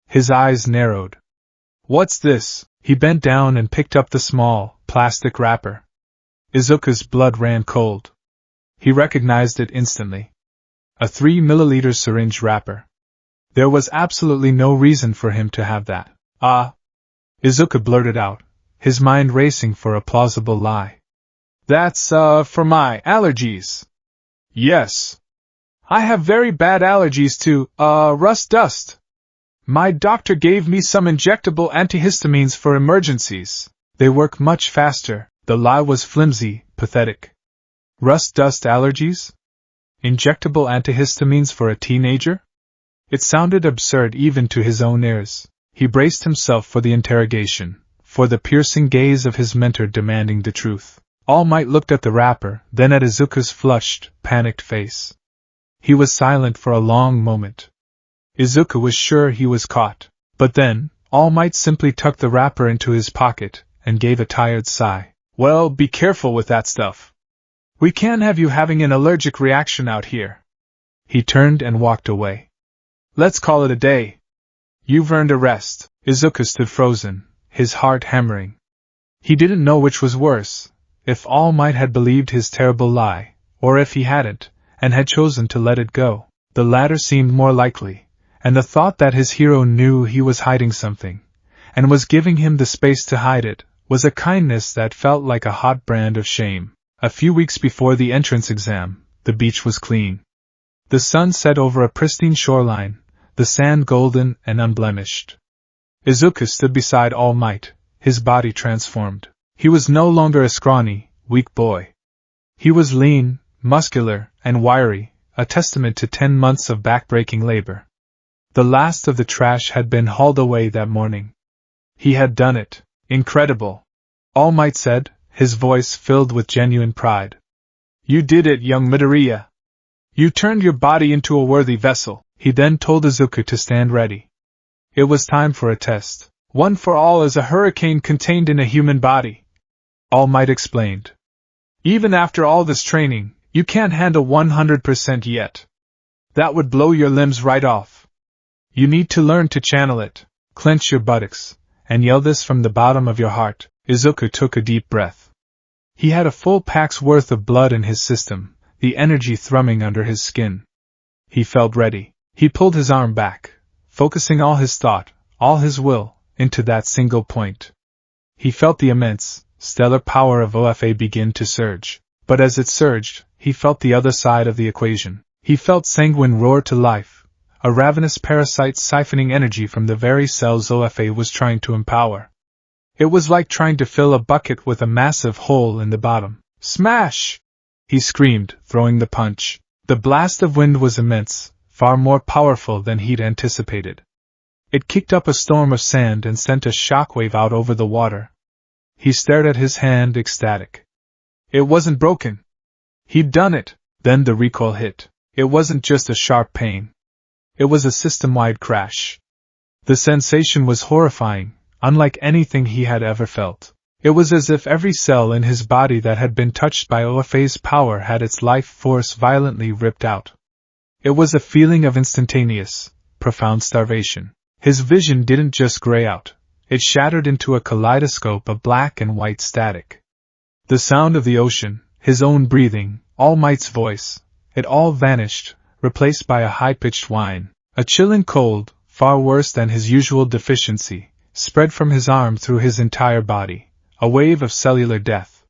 His eyes narrowed. "What's this?" He bent down and picked up the small, plastic wrapper. Izuku's blood ran cold. He recognized it instantly. A 3 milliliter syringe wrapper. There was absolutely no reason for him to have that. Izuku blurted out, his mind racing for a plausible lie. "That's, for my allergies." "Yes. I have very bad allergies to, rust dust. My doctor gave me some injectable antihistamines for emergencies. They work much faster." The lie was flimsy, pathetic. Rust dust allergies? Injectable antihistamines for a teenager? It sounded absurd even to his own ears. He braced himself for the interrogation, for the piercing gaze of his mentor demanding the truth. All Might looked at the wrapper, then at Izuku's flushed, panicked face. He was silent for a long moment. Izuku was sure he was caught. But then, All Might simply tucked the wrapper into his pocket, and gave a tired sigh. "Well, be careful with that stuff. We can't have you having an allergic reaction out here." He turned and walked away. "Let's call it a day. You've earned a rest." Izuku stood frozen, his heart hammering. He didn't know which was worse, if All Might had believed his terrible lie, or if he hadn't, and had chosen to let it go. The latter seemed more likely, and the thought that his hero knew he was hiding something, and was giving him the space to hide it, was a kindness that felt like a hot brand of shame. A few weeks before the entrance exam, the beach was clean. The sun set over a pristine shoreline, the sand golden and unblemished. Izuku stood beside All Might, his body transformed. He was no longer a scrawny, weak boy. He was lean, muscular, and wiry, a testament to 10 months of back-breaking labor. The last of the trash had been hauled away that morning. He had done it. Incredible! All Might said, his voice filled with genuine pride. You did it, young Midoriya. You turned your body into a worthy vessel. He then told Izuku to stand ready. It was time for a test. One for all as a hurricane contained in a human body. All Might explained. Even after all this training, you can't handle 100% yet. That would blow your limbs right off. You need to learn to channel it, clench your buttocks, and yell this from the bottom of your heart. Izuku took a deep breath. He had a full pack's worth of blood in his system, the energy thrumming under his skin. He felt ready. He pulled his arm back, focusing all his thought, all his will, into that single point. He felt the immense, stellar power of OFA begin to surge. But as it surged, he felt the other side of the equation. He felt sanguine roar to life, a ravenous parasite siphoning energy from the very cells OFA was trying to empower. It was like trying to fill a bucket with a massive hole in the bottom. Smash! He screamed, throwing the punch. The blast of wind was immense, far more powerful than he'd anticipated. It kicked up a storm of sand and sent a shockwave out over the water. He stared at his hand, ecstatic. It wasn't broken. He'd done it. Then the recoil hit. It wasn't just a sharp pain. It was a system-wide crash. The sensation was horrifying, unlike anything he had ever felt. It was as if every cell in his body that had been touched by OFA's power had its life force violently ripped out. It was a feeling of instantaneous, profound starvation. His vision didn't just gray out. It shattered into a kaleidoscope of black and white static. The sound of the ocean, his own breathing, All Might's voice, it all vanished, replaced by a high-pitched whine. A chilling cold, far worse than his usual deficiency, spread from his arm through his entire body, a wave of cellular death.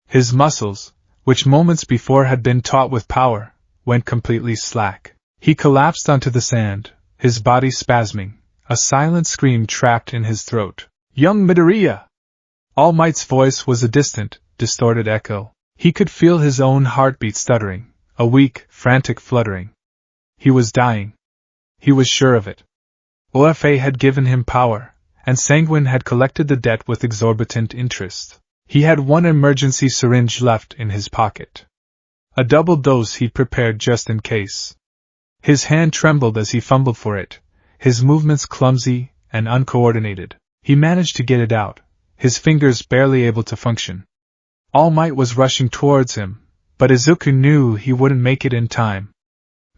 His muscles, which moments before had been taut with power, went completely slack. He collapsed onto the sand, his body spasming, a silent scream trapped in his throat. Young Midoriya! All Might's voice was a distant, distorted echo. He could feel his own heartbeat stuttering, a weak, frantic fluttering. He was dying. He was sure of it. OFA had given him power, and Sanguine had collected the debt with exorbitant interest. He had one emergency syringe left in his pocket. A double dose he'd prepared just in case. His hand trembled as he fumbled for it, his movements clumsy and uncoordinated. He managed to get it out, his fingers barely able to function. All Might was rushing towards him, but Izuku knew he wouldn't make it in time.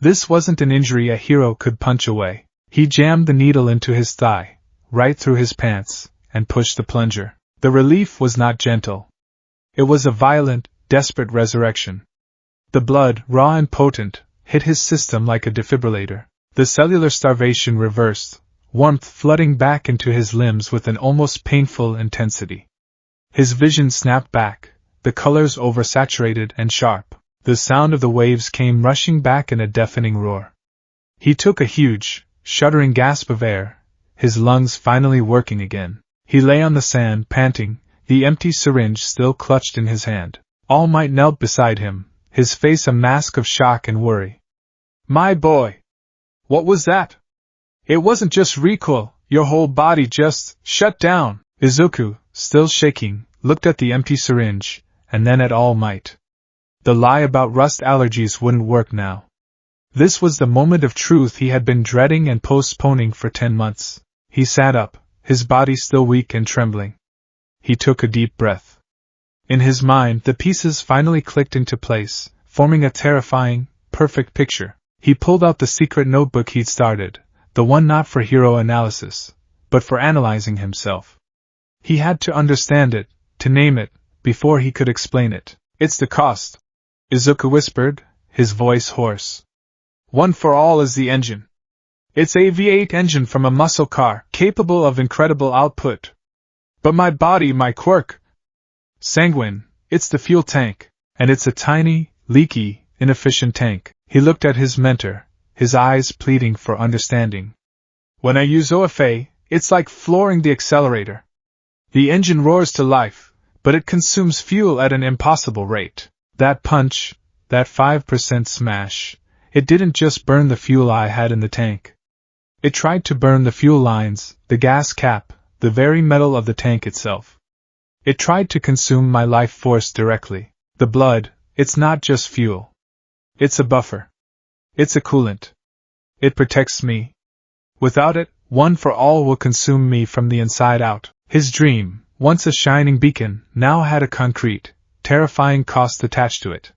This wasn't an injury a hero could punch away. He jammed the needle into his thigh, right through his pants, and pushed the plunger. The relief was not gentle. It was a violent, desperate resurrection. The blood, raw and potent, hit his system like a defibrillator. The cellular starvation reversed, warmth flooding back into his limbs with an almost painful intensity. His vision snapped back, the colors oversaturated and sharp. The sound of the waves came rushing back in a deafening roar. He took a huge, shuddering gasp of air, his lungs finally working again. He lay on the sand, panting, the empty syringe still clutched in his hand. All Might knelt beside him, his face a mask of shock and worry. My boy! What was that? It wasn't just recoil, your whole body just shut down. Izuku, still shaking, looked at the empty syringe, and then at All Might. The lie about rust allergies wouldn't work now. This was the moment of truth he had been dreading and postponing for 10 months. He sat up, his body still weak and trembling. He took a deep breath. In his mind, the pieces finally clicked into place, forming a terrifying, perfect picture. He pulled out the secret notebook he'd started, the one not for hero analysis, but for analyzing himself. He had to understand it, to name it, before he could explain it. It's the cost, Izuku whispered, his voice hoarse. One for all is the engine. It's a V8 engine from a muscle car, capable of incredible output. But my body, my quirk. Sanguine, it's the fuel tank, and it's a tiny, leaky, inefficient tank. He looked at his mentor, his eyes pleading for understanding. When I use OFA, it's like flooring the accelerator. The engine roars to life, but it consumes fuel at an impossible rate. That punch, that 5% smash, it didn't just burn the fuel I had in the tank. It tried to burn the fuel lines, the gas cap, the very metal of the tank itself. It tried to consume my life force directly. The blood, it's not just fuel. It's a buffer. It's a coolant. It protects me. Without it, one for all will consume me from the inside out. His dream, once a shining beacon, now had a concrete, terrifying cost attached to it.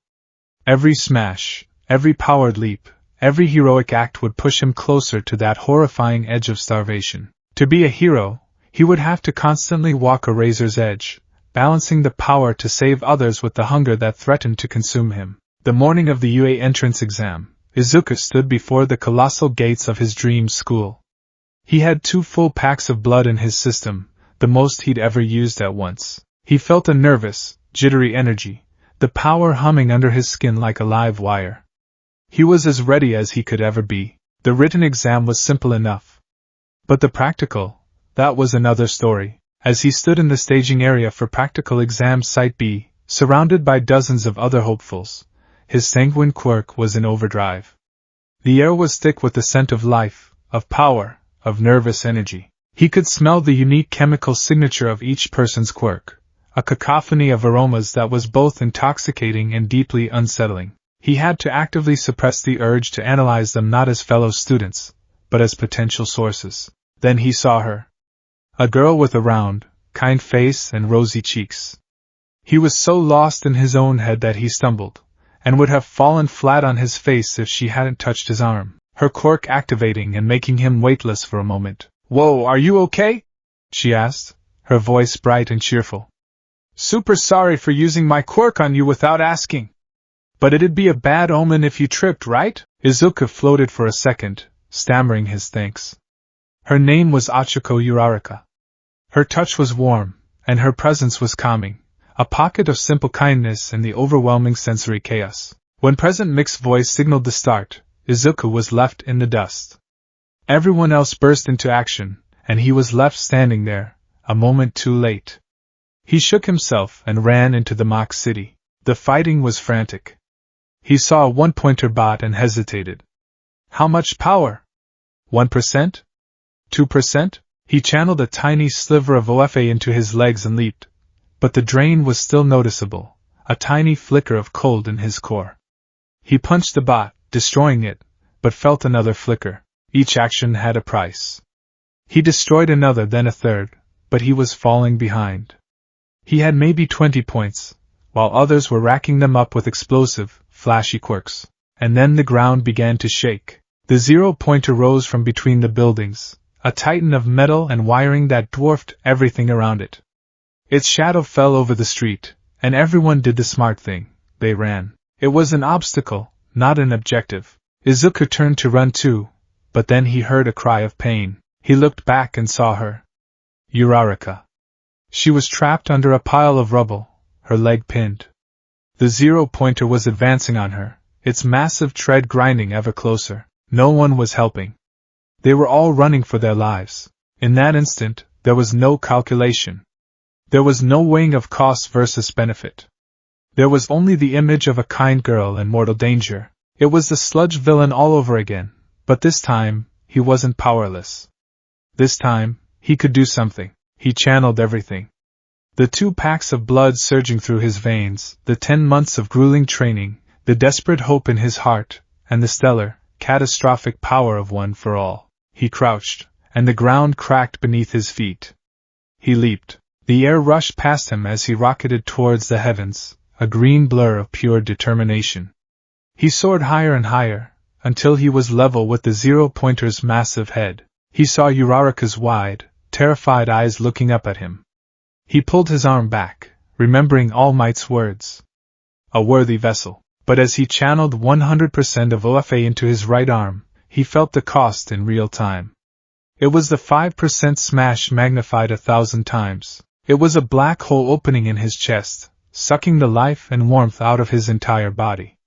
Every smash, every powered leap, every heroic act would push him closer to that horrifying edge of starvation. To be a hero, he would have to constantly walk a razor's edge, balancing the power to save others with the hunger that threatened to consume him. The morning of the UA entrance exam, Izuku stood before the colossal gates of his dream school. He had 2 full packs of blood in his system, the most he'd ever used at once. He felt a nervous, jittery energy, the power humming under his skin like a live wire. He was as ready as he could ever be. The written exam was simple enough. But the practical, that was another story. As he stood in the staging area for practical exam Site B, surrounded by dozens of other hopefuls, his sanguine quirk was in overdrive. The air was thick with the scent of life, of power, of nervous energy. He could smell the unique chemical signature of each person's quirk, a cacophony of aromas that was both intoxicating and deeply unsettling. He had to actively suppress the urge to analyze them not as fellow students, but as potential sources. Then he saw her. A girl with a round, kind face and rosy cheeks. He was so lost in his own head that he stumbled, and would have fallen flat on his face if she hadn't touched his arm, her quirk activating and making him weightless for a moment. "Whoa, are you okay?" she asked, her voice bright and cheerful. "Super sorry for using my quirk on you without asking. But it'd be a bad omen if you tripped, right?" Izuku floated for a second, stammering his thanks. Her name was Achiko Uraraka. Her touch was warm, and her presence was calming, a pocket of simple kindness in the overwhelming sensory chaos. When Present Mix's voice signaled the start, Izuku was left in the dust. Everyone else burst into action, and he was left standing there, a moment too late. He shook himself and ran into the mock city. The fighting was frantic. He saw a 1-pointer bot and hesitated. How much power? 1%? 2%? He channeled a tiny sliver of OFA into his legs and leaped, but the drain was still noticeable, a tiny flicker of cold in his core. He punched the bot, destroying it, but felt another flicker. Each action had a price. He destroyed another, then a third, but he was falling behind. He had maybe 20 points, while others were racking them up with explosive, flashy quirks. And then the ground began to shake. The 0-pointer rose from between the buildings, a titan of metal and wiring that dwarfed everything around it. Its shadow fell over the street, and everyone did the smart thing. They ran. It was an obstacle, not an objective. Izuku turned to run too, but then he heard a cry of pain. He looked back and saw her. Uraraka. She was trapped under a pile of rubble, her leg pinned. The 0-pointer was advancing on her, its massive tread grinding ever closer. No one was helping. They were all running for their lives. In that instant, there was no calculation. There was no weighing of cost versus benefit. There was only the image of a kind girl in mortal danger. It was the sludge villain all over again, but this time, he wasn't powerless. This time, he could do something. He channeled everything. The 2 packs of blood surging through his veins, the 10 months of grueling training, the desperate hope in his heart, and the stellar, catastrophic power of one for all. He crouched, and the ground cracked beneath his feet. He leaped. The air rushed past him as he rocketed towards the heavens, a green blur of pure determination. He soared higher and higher, until he was level with the 0-pointer's massive head. He saw Uraraka's wide, terrified eyes looking up at him. He pulled his arm back, remembering All Might's words. A worthy vessel. But as he channeled 100% of OFA into his right arm, he felt the cost in real time. It was the 5% smash magnified 1,000 times. It was a black hole opening in his chest, sucking the life and warmth out of his entire body.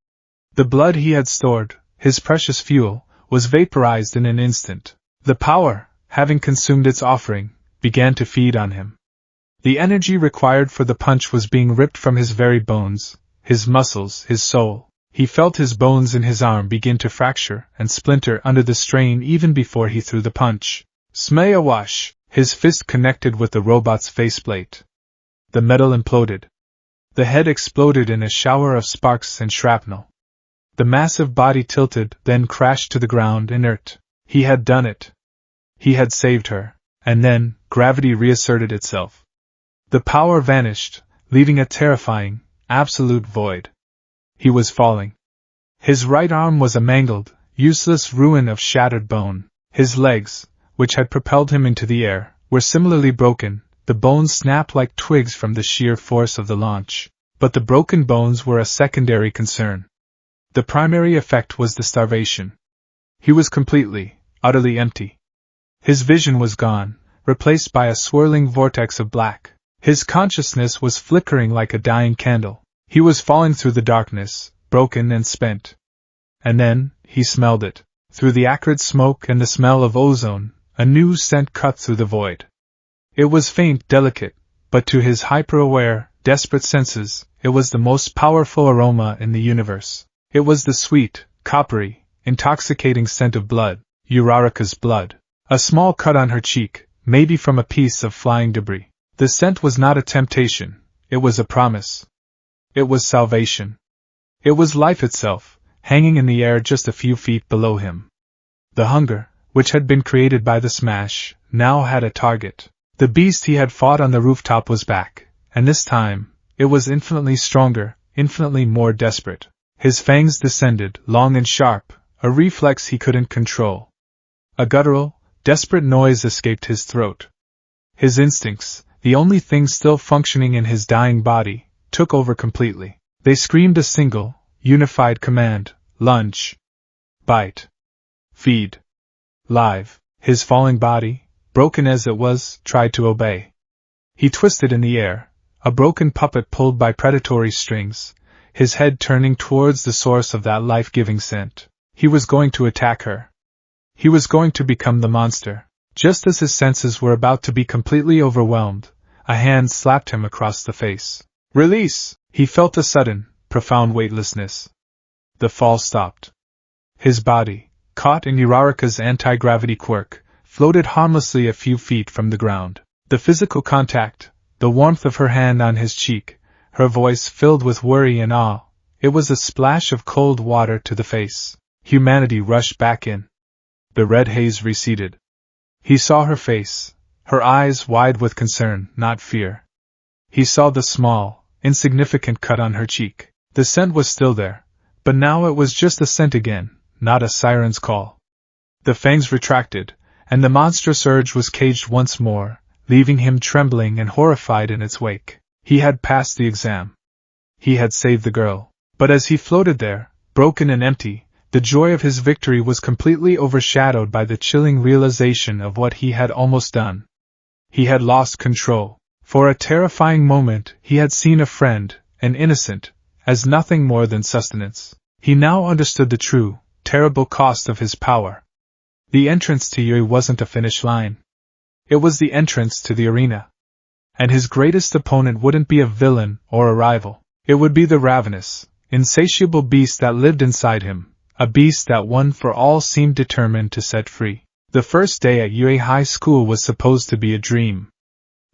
The blood he had stored, his precious fuel, was vaporized in an instant. The power, having consumed its offering, began to feed on him. The energy required for the punch was being ripped from his very bones, his muscles, his soul. He felt his bones in his arm begin to fracture and splinter under the strain even before he threw the punch. Smayawash! His fist connected with the robot's faceplate. The metal imploded. The head exploded in a shower of sparks and shrapnel. The massive body tilted, then crashed to the ground inert. He had done it. He had saved her. And then, gravity reasserted itself. The power vanished, leaving a terrifying, absolute void. He was falling. His right arm was a mangled, useless ruin of shattered bone. His legs, which had propelled him into the air, were similarly broken. The bones snapped like twigs from the sheer force of the launch. But the broken bones were a secondary concern. The primary effect was the starvation. He was completely, utterly empty. His vision was gone, replaced by a swirling vortex of black. His consciousness was flickering like a dying candle. He was falling through the darkness, broken and spent. And then, he smelled it. Through the acrid smoke and the smell of ozone, a new scent cut through the void. It was faint, delicate, but to his hyper-aware, desperate senses, it was the most powerful aroma in the universe. It was the sweet, coppery, intoxicating scent of blood, Uraraka's blood. A small cut on her cheek, maybe from a piece of flying debris. The scent was not a temptation, it was a promise. It was salvation. It was life itself, hanging in the air just a few feet below him. The hunger, which had been created by the smash, now had a target. The beast he had fought on the rooftop was back, and this time, it was infinitely stronger, infinitely more desperate. His fangs descended, long and sharp, a reflex he couldn't control. A guttural, desperate noise escaped his throat. His instincts, the only thing still functioning in his dying body, took over completely. They screamed a single, unified command: lunge, bite, feed, live. His falling body, broken as it was, tried to obey. He twisted in the air, a broken puppet pulled by predatory strings, his head turning towards the source of that life-giving scent. He was going to attack her. He was going to become the monster. Just as his senses were about to be completely overwhelmed, a hand slapped him across the face. Release! He felt a sudden, profound weightlessness. The fall stopped. His body, caught in Uraraka's anti-gravity quirk, floated harmlessly a few feet from the ground. The physical contact, the warmth of her hand on his cheek, her voice filled with worry and awe, it was a splash of cold water to the face. Humanity rushed back in. The red haze receded. He saw her face, her eyes wide with concern, not fear. He saw the small, insignificant cut on her cheek. The scent was still there, but now it was just a scent again, not a siren's call. The fangs retracted, and the monstrous urge was caged once more, leaving him trembling and horrified in its wake. He had passed the exam. He had saved the girl. But as he floated there, broken and empty, the joy of his victory was completely overshadowed by the chilling realization of what he had almost done. He had lost control. For a terrifying moment, he had seen a friend, an innocent, as nothing more than sustenance. He now understood the true, terrible cost of his power. The entrance to Yui wasn't a finish line. It was the entrance to the arena. And his greatest opponent wouldn't be a villain or a rival. It would be the ravenous, insatiable beast that lived inside him, a beast that one for all seemed determined to set free. The first day at Yui High School was supposed to be a dream.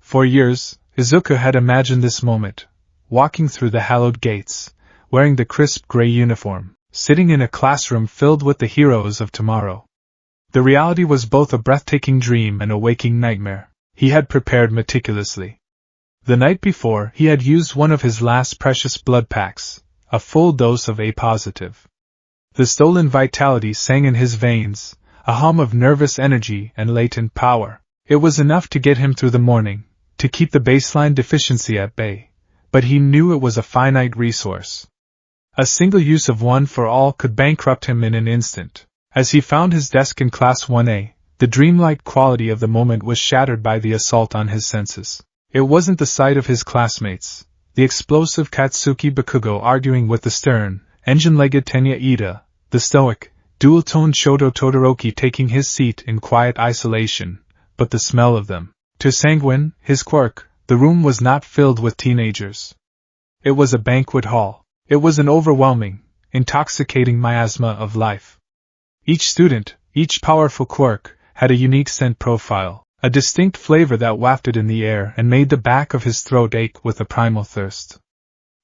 For years, Izuku had imagined this moment, walking through the hallowed gates, wearing the crisp gray uniform, sitting in a classroom filled with the heroes of tomorrow. The reality was both a breathtaking dream and a waking nightmare. He had prepared meticulously. The night before, he had used one of his last precious blood packs, a full dose of A-positive. The stolen vitality sang in his veins, a hum of nervous energy and latent power. It was enough to get him through the morning, to keep the baseline deficiency at bay, but he knew it was a finite resource. A single use of one for all could bankrupt him in an instant. As he found his desk in Class 1A, the dreamlike quality of the moment was shattered by the assault on his senses. It wasn't the sight of his classmates, the explosive Katsuki Bakugo arguing with the stern, engine-legged Tenya Ida, the stoic, dual-toned Shoto Todoroki taking his seat in quiet isolation, but the smell of them. To Sanguine, his quirk, The room was not filled with teenagers. It was a banquet hall. It was an overwhelming, intoxicating miasma of life. Each student, each powerful quirk, had a unique scent profile, a distinct flavor that wafted in the air and made the back of his throat ache with a primal thirst.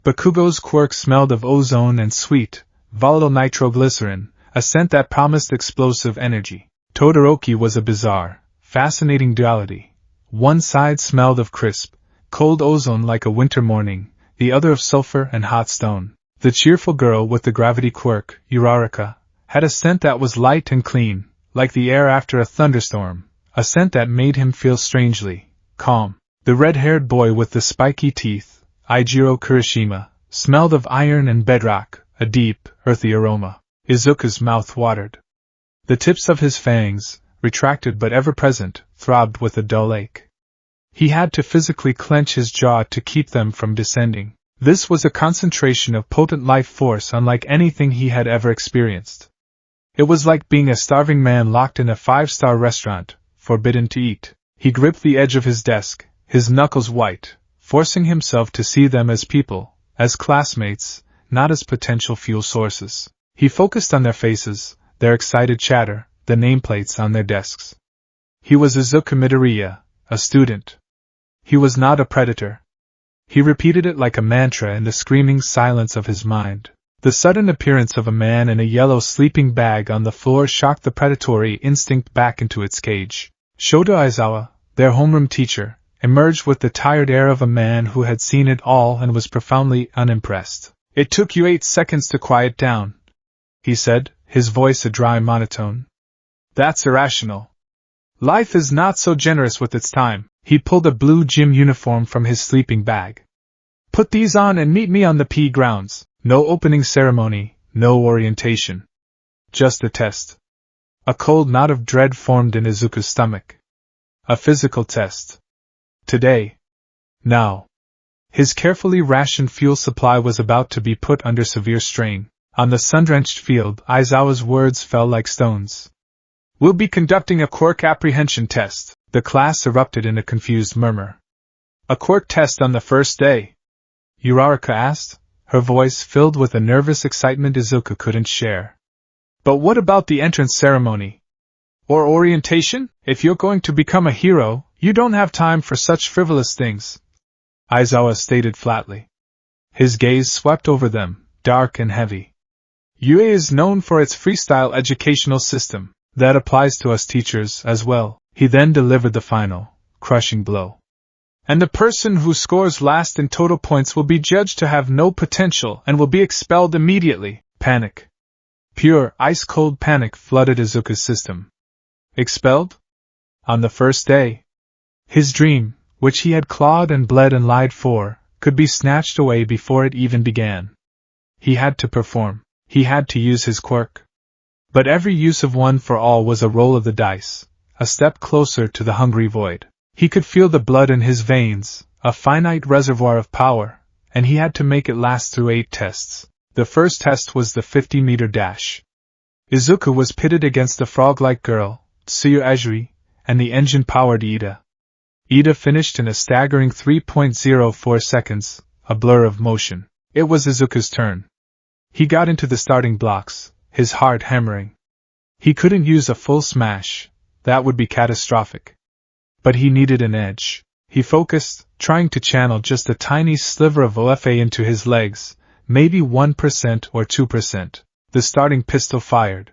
Bakugo's quirk smelled of ozone and sweet, volatile nitroglycerin, a scent that promised explosive energy. Todoroki was a bizarre, fascinating duality. One side smelled of crisp, cold ozone like a winter morning, the other of sulfur and hot stone. The cheerful girl with the gravity quirk, Uraraka, had a scent that was light and clean, like the air after a thunderstorm, a scent that made him feel strangely calm. The red-haired boy with the spiky teeth, Eijiro Kurishima, smelled of iron and bedrock, a deep, earthy aroma. Izuku's mouth watered. The tips of his fangs, retracted but ever-present, throbbed with a dull ache. He had to physically clench his jaw to keep them from descending. This was a concentration of potent life force unlike anything he had ever experienced. It was like being a starving man locked in a five-star restaurant, forbidden to eat. He gripped the edge of his desk, his knuckles white, forcing himself to see them as people, as classmates, not as potential fuel sources. He focused on their faces, their excited chatter, the nameplates on their desks. He was Izuku Midoriya, a student. He was not a predator. He repeated it like a mantra in the screaming silence of his mind. The sudden appearance of a man in a yellow sleeping bag on the floor shocked the predatory instinct back into its cage. Shoto Aizawa, their homeroom teacher, emerged with the tired air of a man who had seen it all and was profoundly unimpressed. "It took you 8 seconds to quiet down," he said, his voice a dry monotone. "That's irrational. Life is not so generous with its time." He pulled a blue gym uniform from his sleeping bag. "Put these on and meet me on the P grounds. No opening ceremony, no orientation. Just a test." A cold knot of dread formed in Izuku's stomach. A physical test. Today. Now. His carefully rationed fuel supply was about to be put under severe strain. On the sun-drenched field, Aizawa's words fell like stones. "We'll be conducting a quirk apprehension test." The class erupted in a confused murmur. "A quirk test on the first day?" Uraraka asked, her voice filled with a nervous excitement Izuku couldn't share. "But what about the entrance ceremony? Or orientation? If you're going to become a hero, you don't have time for such frivolous things," Aizawa stated flatly. His gaze swept over them, dark and heavy. "UA is known for its freestyle educational system. That applies to us teachers as well." He then delivered the final, crushing blow. "And the person who scores last in total points will be judged to have no potential and will be expelled immediately." Panic. Pure, ice-cold panic flooded Izuku's system. Expelled? On the first day? His dream, which he had clawed and bled and lied for, could be snatched away before it even began. He had to perform. He had to use his quirk. But every use of one for all was a roll of the dice, a step closer to the hungry void. He could feel the blood in his veins, a finite reservoir of power, and he had to make it last through 8 tests. The first test was the 50-meter dash. Izuku was pitted against the frog-like girl, Tsuyu Ajiri, and the engine-powered Ida. Ida finished in a staggering 3.04 seconds, a blur of motion. It was Izuku's turn. He got into the starting blocks, his heart hammering. He couldn't use a full smash. That would be catastrophic. But he needed an edge. He focused, trying to channel just a tiny sliver of OFA into his legs, maybe 1% or 2%. The starting pistol fired.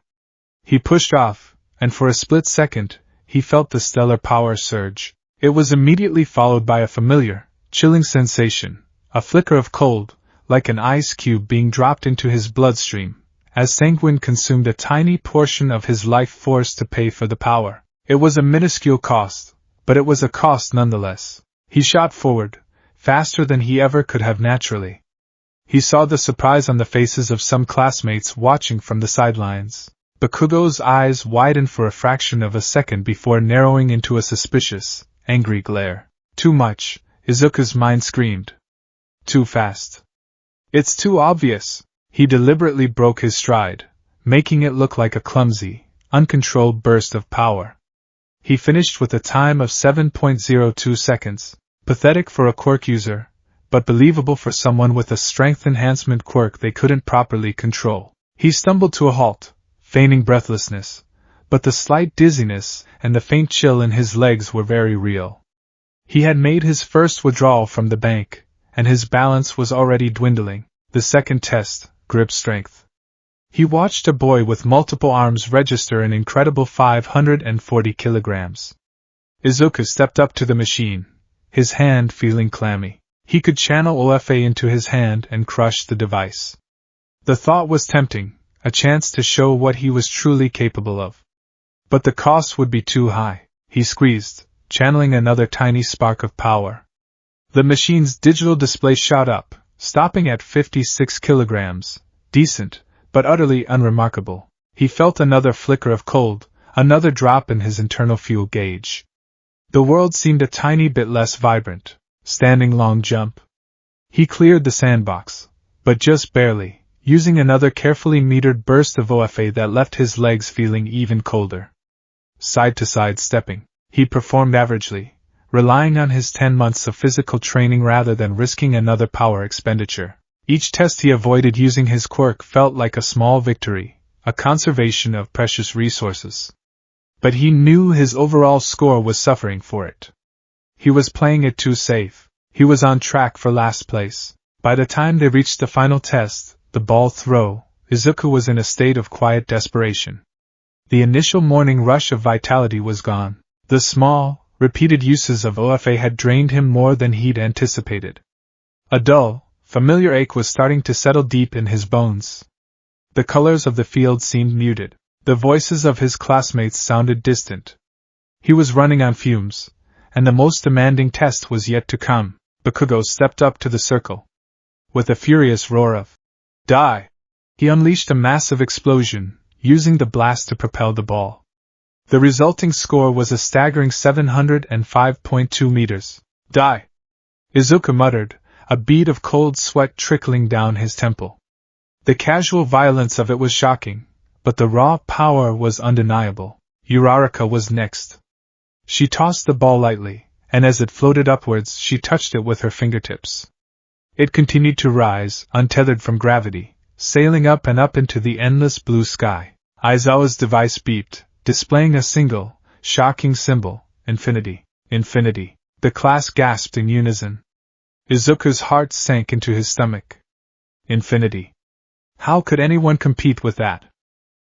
He pushed off, and for a split second, he felt the stellar power surge. It was immediately followed by a familiar, chilling sensation, a flicker of cold, like an ice cube being dropped into his bloodstream, as sanguine consumed a tiny portion of his life force to pay for the power. It was a minuscule cost, but it was a cost nonetheless. He shot forward, faster than he ever could have naturally. He saw the surprise on the faces of some classmates watching from the sidelines. Bakugo's eyes widened for a fraction of a second before narrowing into a suspicious, angry glare. Too much, Izuku's mind screamed. Too fast. It's too obvious. He deliberately broke his stride, making it look like a clumsy, uncontrolled burst of power. He finished with a time of 7.02 seconds. Pathetic for a quirk user, but believable for someone with a strength enhancement quirk they couldn't properly control. He stumbled to a halt, feigning breathlessness, but the slight dizziness and the faint chill in his legs were very real. He had made his first withdrawal from the bank, and his balance was already dwindling. The second test, grip strength. He watched a boy with multiple arms register an incredible 540 kilograms. Izuku stepped up to the machine, his hand feeling clammy. He could channel OFA into his hand and crush the device. The thought was tempting, a chance to show what he was truly capable of. But the cost would be too high. He squeezed, channeling another tiny spark of power. The machine's digital display shot up, stopping at 56 kilograms, decent, but utterly unremarkable. He felt another flicker of cold, another drop in his internal fuel gauge. The world seemed a tiny bit less vibrant. Standing long jump. He cleared the sandbox, but just barely, using another carefully metered burst of OFA that left his legs feeling even colder. Side-to-side stepping, he performed averagely, relying on his 10 months of physical training rather than risking another power expenditure. Each test he avoided using his quirk felt like a small victory, a conservation of precious resources. But he knew his overall score was suffering for it. He was playing it too safe. He was on track for last place. By the time they reached the final test, the ball throw, Izuku was in a state of quiet desperation. The initial morning rush of vitality was gone. The small, repeated uses of OFA had drained him more than he'd anticipated. A dull, familiar ache was starting to settle deep in his bones. The colors of the field seemed muted. The voices of his classmates sounded distant. He was running on fumes. And the most demanding test was yet to come. Bakugo stepped up to the circle. With a furious roar of "Die!" he unleashed a massive explosion, using the blast to propel the ball. The resulting score was a staggering 705.2 meters. "Die!" Izuku muttered, a bead of cold sweat trickling down his temple. The casual violence of it was shocking, but the raw power was undeniable. Uraraka was next. She tossed the ball lightly, and as it floated upwards she touched it with her fingertips. It continued to rise, untethered from gravity, sailing up and up into the endless blue sky. Aizawa's device beeped, displaying a single, shocking symbol, infinity. Infinity. The class gasped in unison. Izuku's heart sank into his stomach. Infinity. How could anyone compete with that?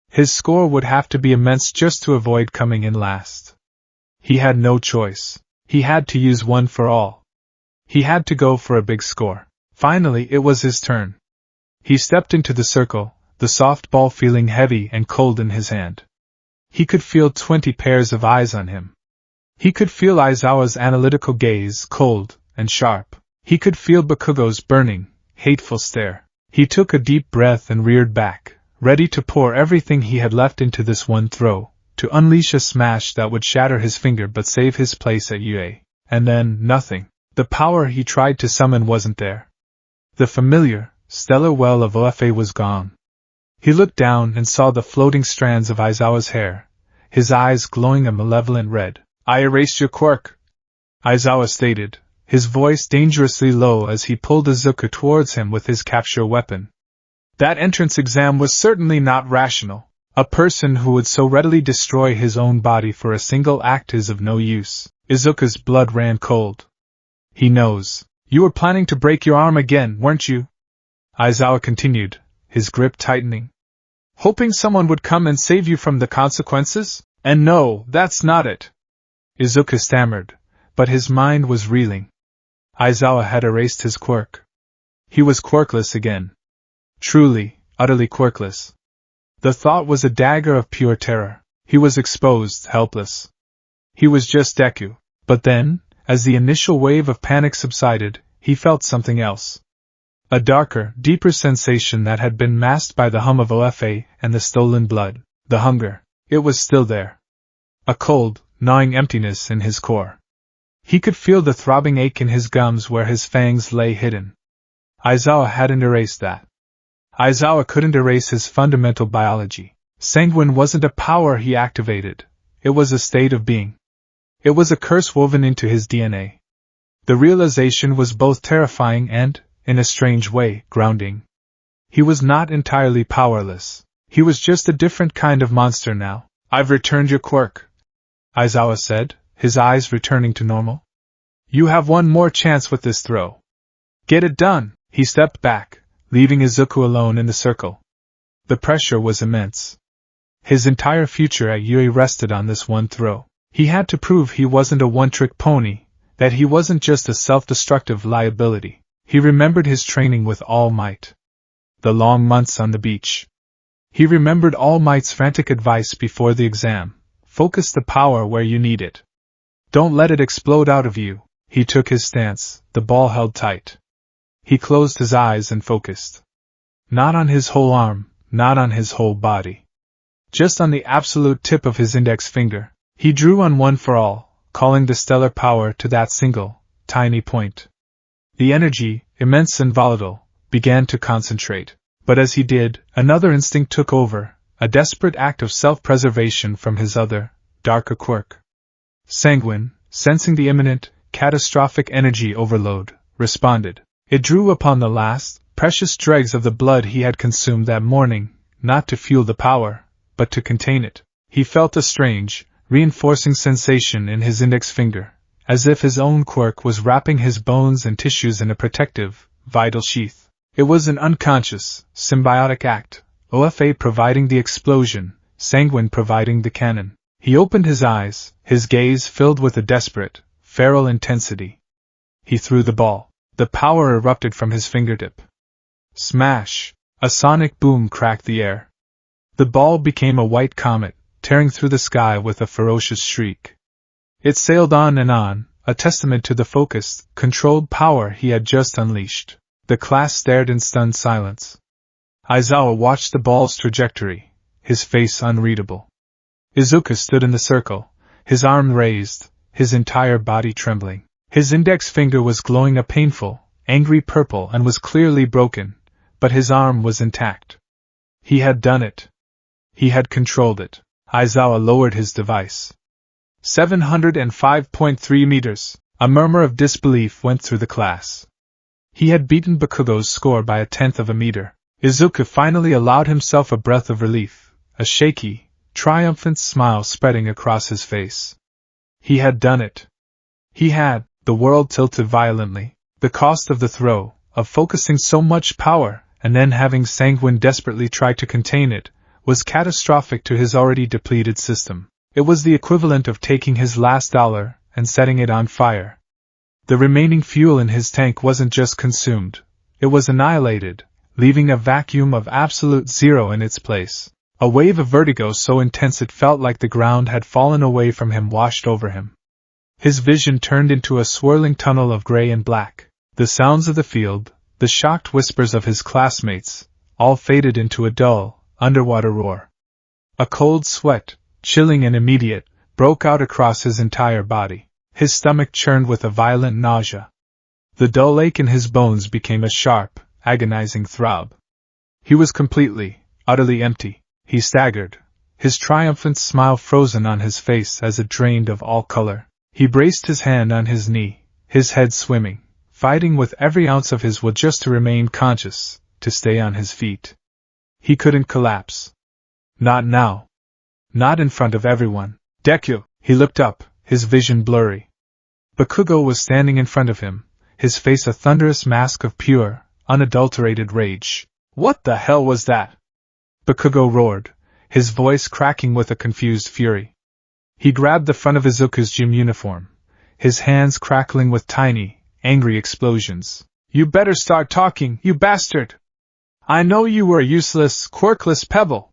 His score would have to be immense just to avoid coming in last. He had no choice. He had to use one for all. He had to go for a big score. Finally, it was his turn. He stepped into the circle, the soft ball feeling heavy and cold in his hand. He could feel 20 pairs of eyes on him. He could feel Aizawa's analytical gaze, cold and sharp. He could feel Bakugo's burning, hateful stare. He took a deep breath and reared back, ready to pour everything he had left into this one throw, to unleash a smash that would shatter his finger but save his place at UA. And then, nothing. The power he tried to summon wasn't there. The familiar, stellar well of OFA was gone. He looked down and saw the floating strands of Aizawa's hair, his eyes glowing a malevolent red. "I erased your quirk," Aizawa stated, his voice dangerously low as he pulled Izuku towards him with his capture weapon. That entrance exam was certainly not rational. A person who would so readily destroy his own body for a single act is of no use. Izuku's blood ran cold. "He knows. You were planning to break your arm again, weren't you?" Aizawa continued, his grip tightening. "Hoping someone would come and save you from the consequences? And no, that's not it." Izuku stammered, but his mind was reeling. Aizawa had erased his quirk. He was quirkless again. Truly, utterly quirkless. The thought was a dagger of pure terror. He was exposed, helpless. He was just Deku. But then, as the initial wave of panic subsided, he felt something else. A darker, deeper sensation that had been masked by the hum of OFA and the stolen blood. The hunger. It was still there. A cold, gnawing emptiness in his core. He could feel the throbbing ache in his gums where his fangs lay hidden. Aizawa hadn't erased that. Aizawa couldn't erase his fundamental biology. Sanguine wasn't a power he activated. It was a state of being. It was a curse woven into his DNA. The realization was both terrifying and, in a strange way, grounding. He was not entirely powerless. He was just a different kind of monster now. "I've returned your quirk," Aizawa said, his eyes returning to normal. "You have one more chance with this throw. Get it done." He stepped back, leaving Izuku alone in the circle. The pressure was immense. His entire future at Yui rested on this one throw. He had to prove he wasn't a one-trick pony, that he wasn't just a self-destructive liability. He remembered his training with All Might. The long months on the beach. He remembered All Might's frantic advice before the exam: focus the power where you need it. Don't let it explode out of you. He took his stance, the ball held tight. He closed his eyes and focused. Not on his whole arm, not on his whole body. Just on the absolute tip of his index finger. He drew on one for all, calling the stellar power to that single, tiny point. The energy, immense and volatile, began to concentrate. But as he did, another instinct took over, a desperate act of self-preservation from his other, darker quirk. Sanguine, sensing the imminent, catastrophic energy overload, responded. It drew upon the last, precious dregs of the blood he had consumed that morning, not to fuel the power, but to contain it. He felt a strange, reinforcing sensation in his index finger, as if his own quirk was wrapping his bones and tissues in a protective, vital sheath. It was an unconscious, symbiotic act, OFA providing the explosion, Sanguine providing the cannon. He opened his eyes, his gaze filled with a desperate, feral intensity. He threw the ball. The power erupted from his fingertip. Smash! A sonic boom cracked the air. The ball became a white comet, tearing through the sky with a ferocious shriek. It sailed on, a testament to the focused, controlled power he had just unleashed. The class stared in stunned silence. Aizawa watched the ball's trajectory, his face unreadable. Izuku stood in the circle, his arm raised, his entire body trembling. His index finger was glowing a painful, angry purple and was clearly broken, but his arm was intact. He had done it. He had controlled it. Aizawa lowered his device. 705.3 meters. A murmur of disbelief went through the class. He had beaten Bakugo's score by 1/10 of a meter. Izuku finally allowed himself a breath of relief, a shaky, triumphant smile spreading across his face. He had done it. He had. The world tilted violently. The cost of the throw, of focusing so much power, and then having Sanguine desperately try to contain it, was catastrophic to his already depleted system. It was the equivalent of taking his last dollar and setting it on fire. The remaining fuel in his tank wasn't just consumed, it was annihilated, leaving a vacuum of absolute zero in its place. A wave of vertigo so intense it felt like the ground had fallen away from him, washed over him. His vision turned into a swirling tunnel of gray and black. The sounds of the field, the shocked whispers of his classmates, all faded into a dull, underwater roar. A cold sweat, chilling and immediate, broke out across his entire body. His stomach churned with a violent nausea. The dull ache in his bones became a sharp, agonizing throb. He was completely, utterly empty. He staggered, his triumphant smile frozen on his face as it drained of all color. He braced his hand on his knee, his head swimming, fighting with every ounce of his will just to remain conscious, to stay on his feet. He couldn't collapse. Not now. Not in front of everyone. Deku! He looked up, his vision blurry. Bakugo was standing in front of him, his face a thunderous mask of pure, unadulterated rage. What the hell was that? Bakugo roared, his voice cracking with a confused fury. He grabbed the front of Izuku's gym uniform, his hands crackling with tiny, angry explosions. You better start talking, you bastard! I know you were a useless, quirkless pebble.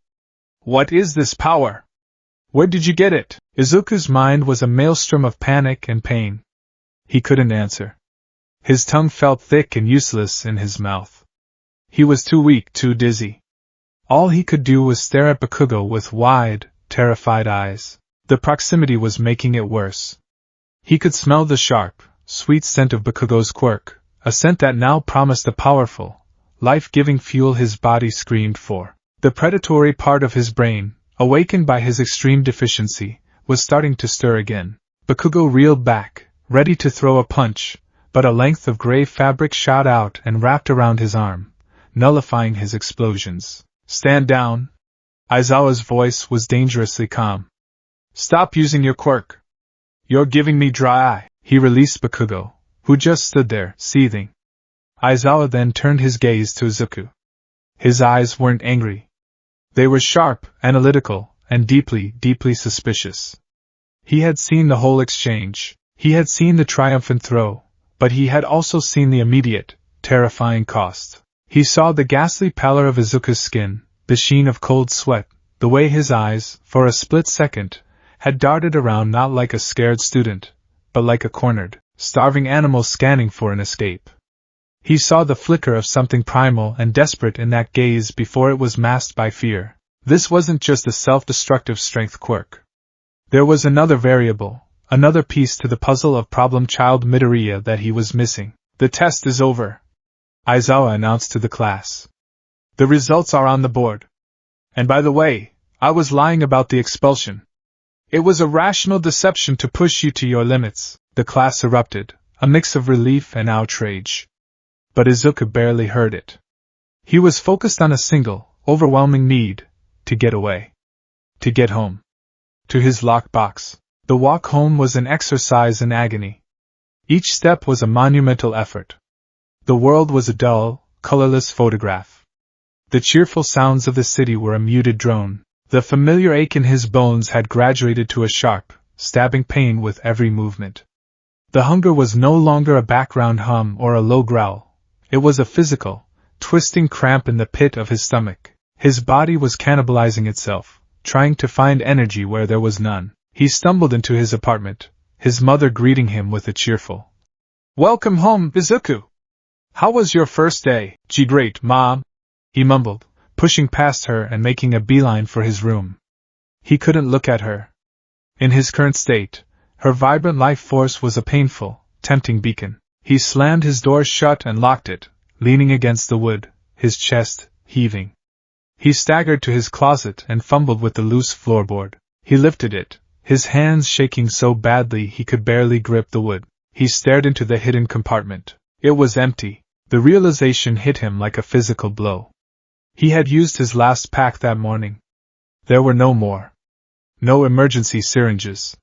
What is this power? Where did you get it? Izuku's mind was a maelstrom of panic and pain. He couldn't answer. His tongue felt thick and useless in his mouth. He was too weak, too dizzy. All he could do was stare at Bakugo with wide, terrified eyes. The proximity was making it worse. He could smell the sharp, sweet scent of Bakugo's quirk, a scent that now promised the powerful, life-giving fuel his body screamed for. The predatory part of his brain, awakened by his extreme deficiency, was starting to stir again. Bakugo reeled back, ready to throw a punch, but a length of gray fabric shot out and wrapped around his arm, nullifying his explosions. "Stand down." Aizawa's voice was dangerously calm. "Stop using your quirk. You're giving me dry eye." He released Bakugo, who just stood there, seething. Aizawa then turned his gaze to Izuku. His eyes weren't angry. They were sharp, analytical, and deeply, deeply suspicious. He had seen the whole exchange. He had seen the triumphant throw, but he had also seen the immediate, terrifying cost. He saw the ghastly pallor of Izuku's skin, the sheen of cold sweat, the way his eyes, for a split second, had darted around not like a scared student, but like a cornered, starving animal scanning for an escape. He saw the flicker of something primal and desperate in that gaze before it was masked by fear. This wasn't just a self-destructive strength quirk. There was another variable, another piece to the puzzle of problem child Midoriya that he was missing. "The test is over," Aizawa announced to the class. "The results are on the board. And by the way, I was lying about the expulsion. It was a rational deception to push you to your limits." The class erupted, a mix of relief and outrage. But Izuku barely heard it. He was focused on a single, overwhelming need: to get away. To get home. To his locked box. The walk home was an exercise in agony. Each step was a monumental effort. The world was a dull, colorless photograph. The cheerful sounds of the city were a muted drone. The familiar ache in his bones had graduated to a sharp, stabbing pain with every movement. The hunger was no longer a background hum or a low growl. It was a physical, twisting cramp in the pit of his stomach. His body was cannibalizing itself, trying to find energy where there was none. He stumbled into his apartment, his mother greeting him with a cheerful, "Welcome home, Izuku! How was your first day?" "Great, Mom," he mumbled, pushing past her and making a beeline for his room. He couldn't look at her. In his current state, her vibrant life force was a painful, tempting beacon. He slammed his door shut and locked it, leaning against the wood, his chest heaving. He staggered to his closet and fumbled with the loose floorboard. He lifted it, his hands shaking so badly he could barely grip the wood. He stared into the hidden compartment. It was empty. The realization hit him like a physical blow. He had used his last pack that morning. There were no more. No emergency syringes.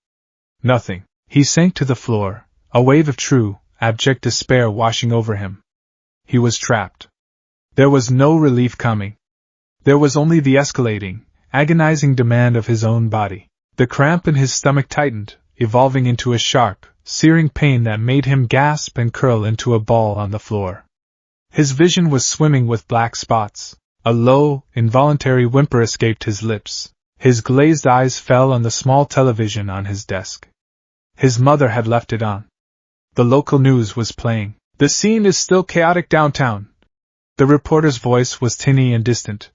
Nothing. He sank to the floor, a wave of true, abject despair washing over him. He was trapped. There was no relief coming. There was only the escalating, agonizing demand of his own body. The cramp in his stomach tightened, evolving into a sharp, searing pain that made him gasp and curl into a ball on the floor. His vision was swimming with black spots. A low, involuntary whimper escaped his lips. His glazed eyes fell on the small television on his desk. His mother had left it on. The local news was playing. "The scene is still chaotic downtown." The reporter's voice was tinny and distant.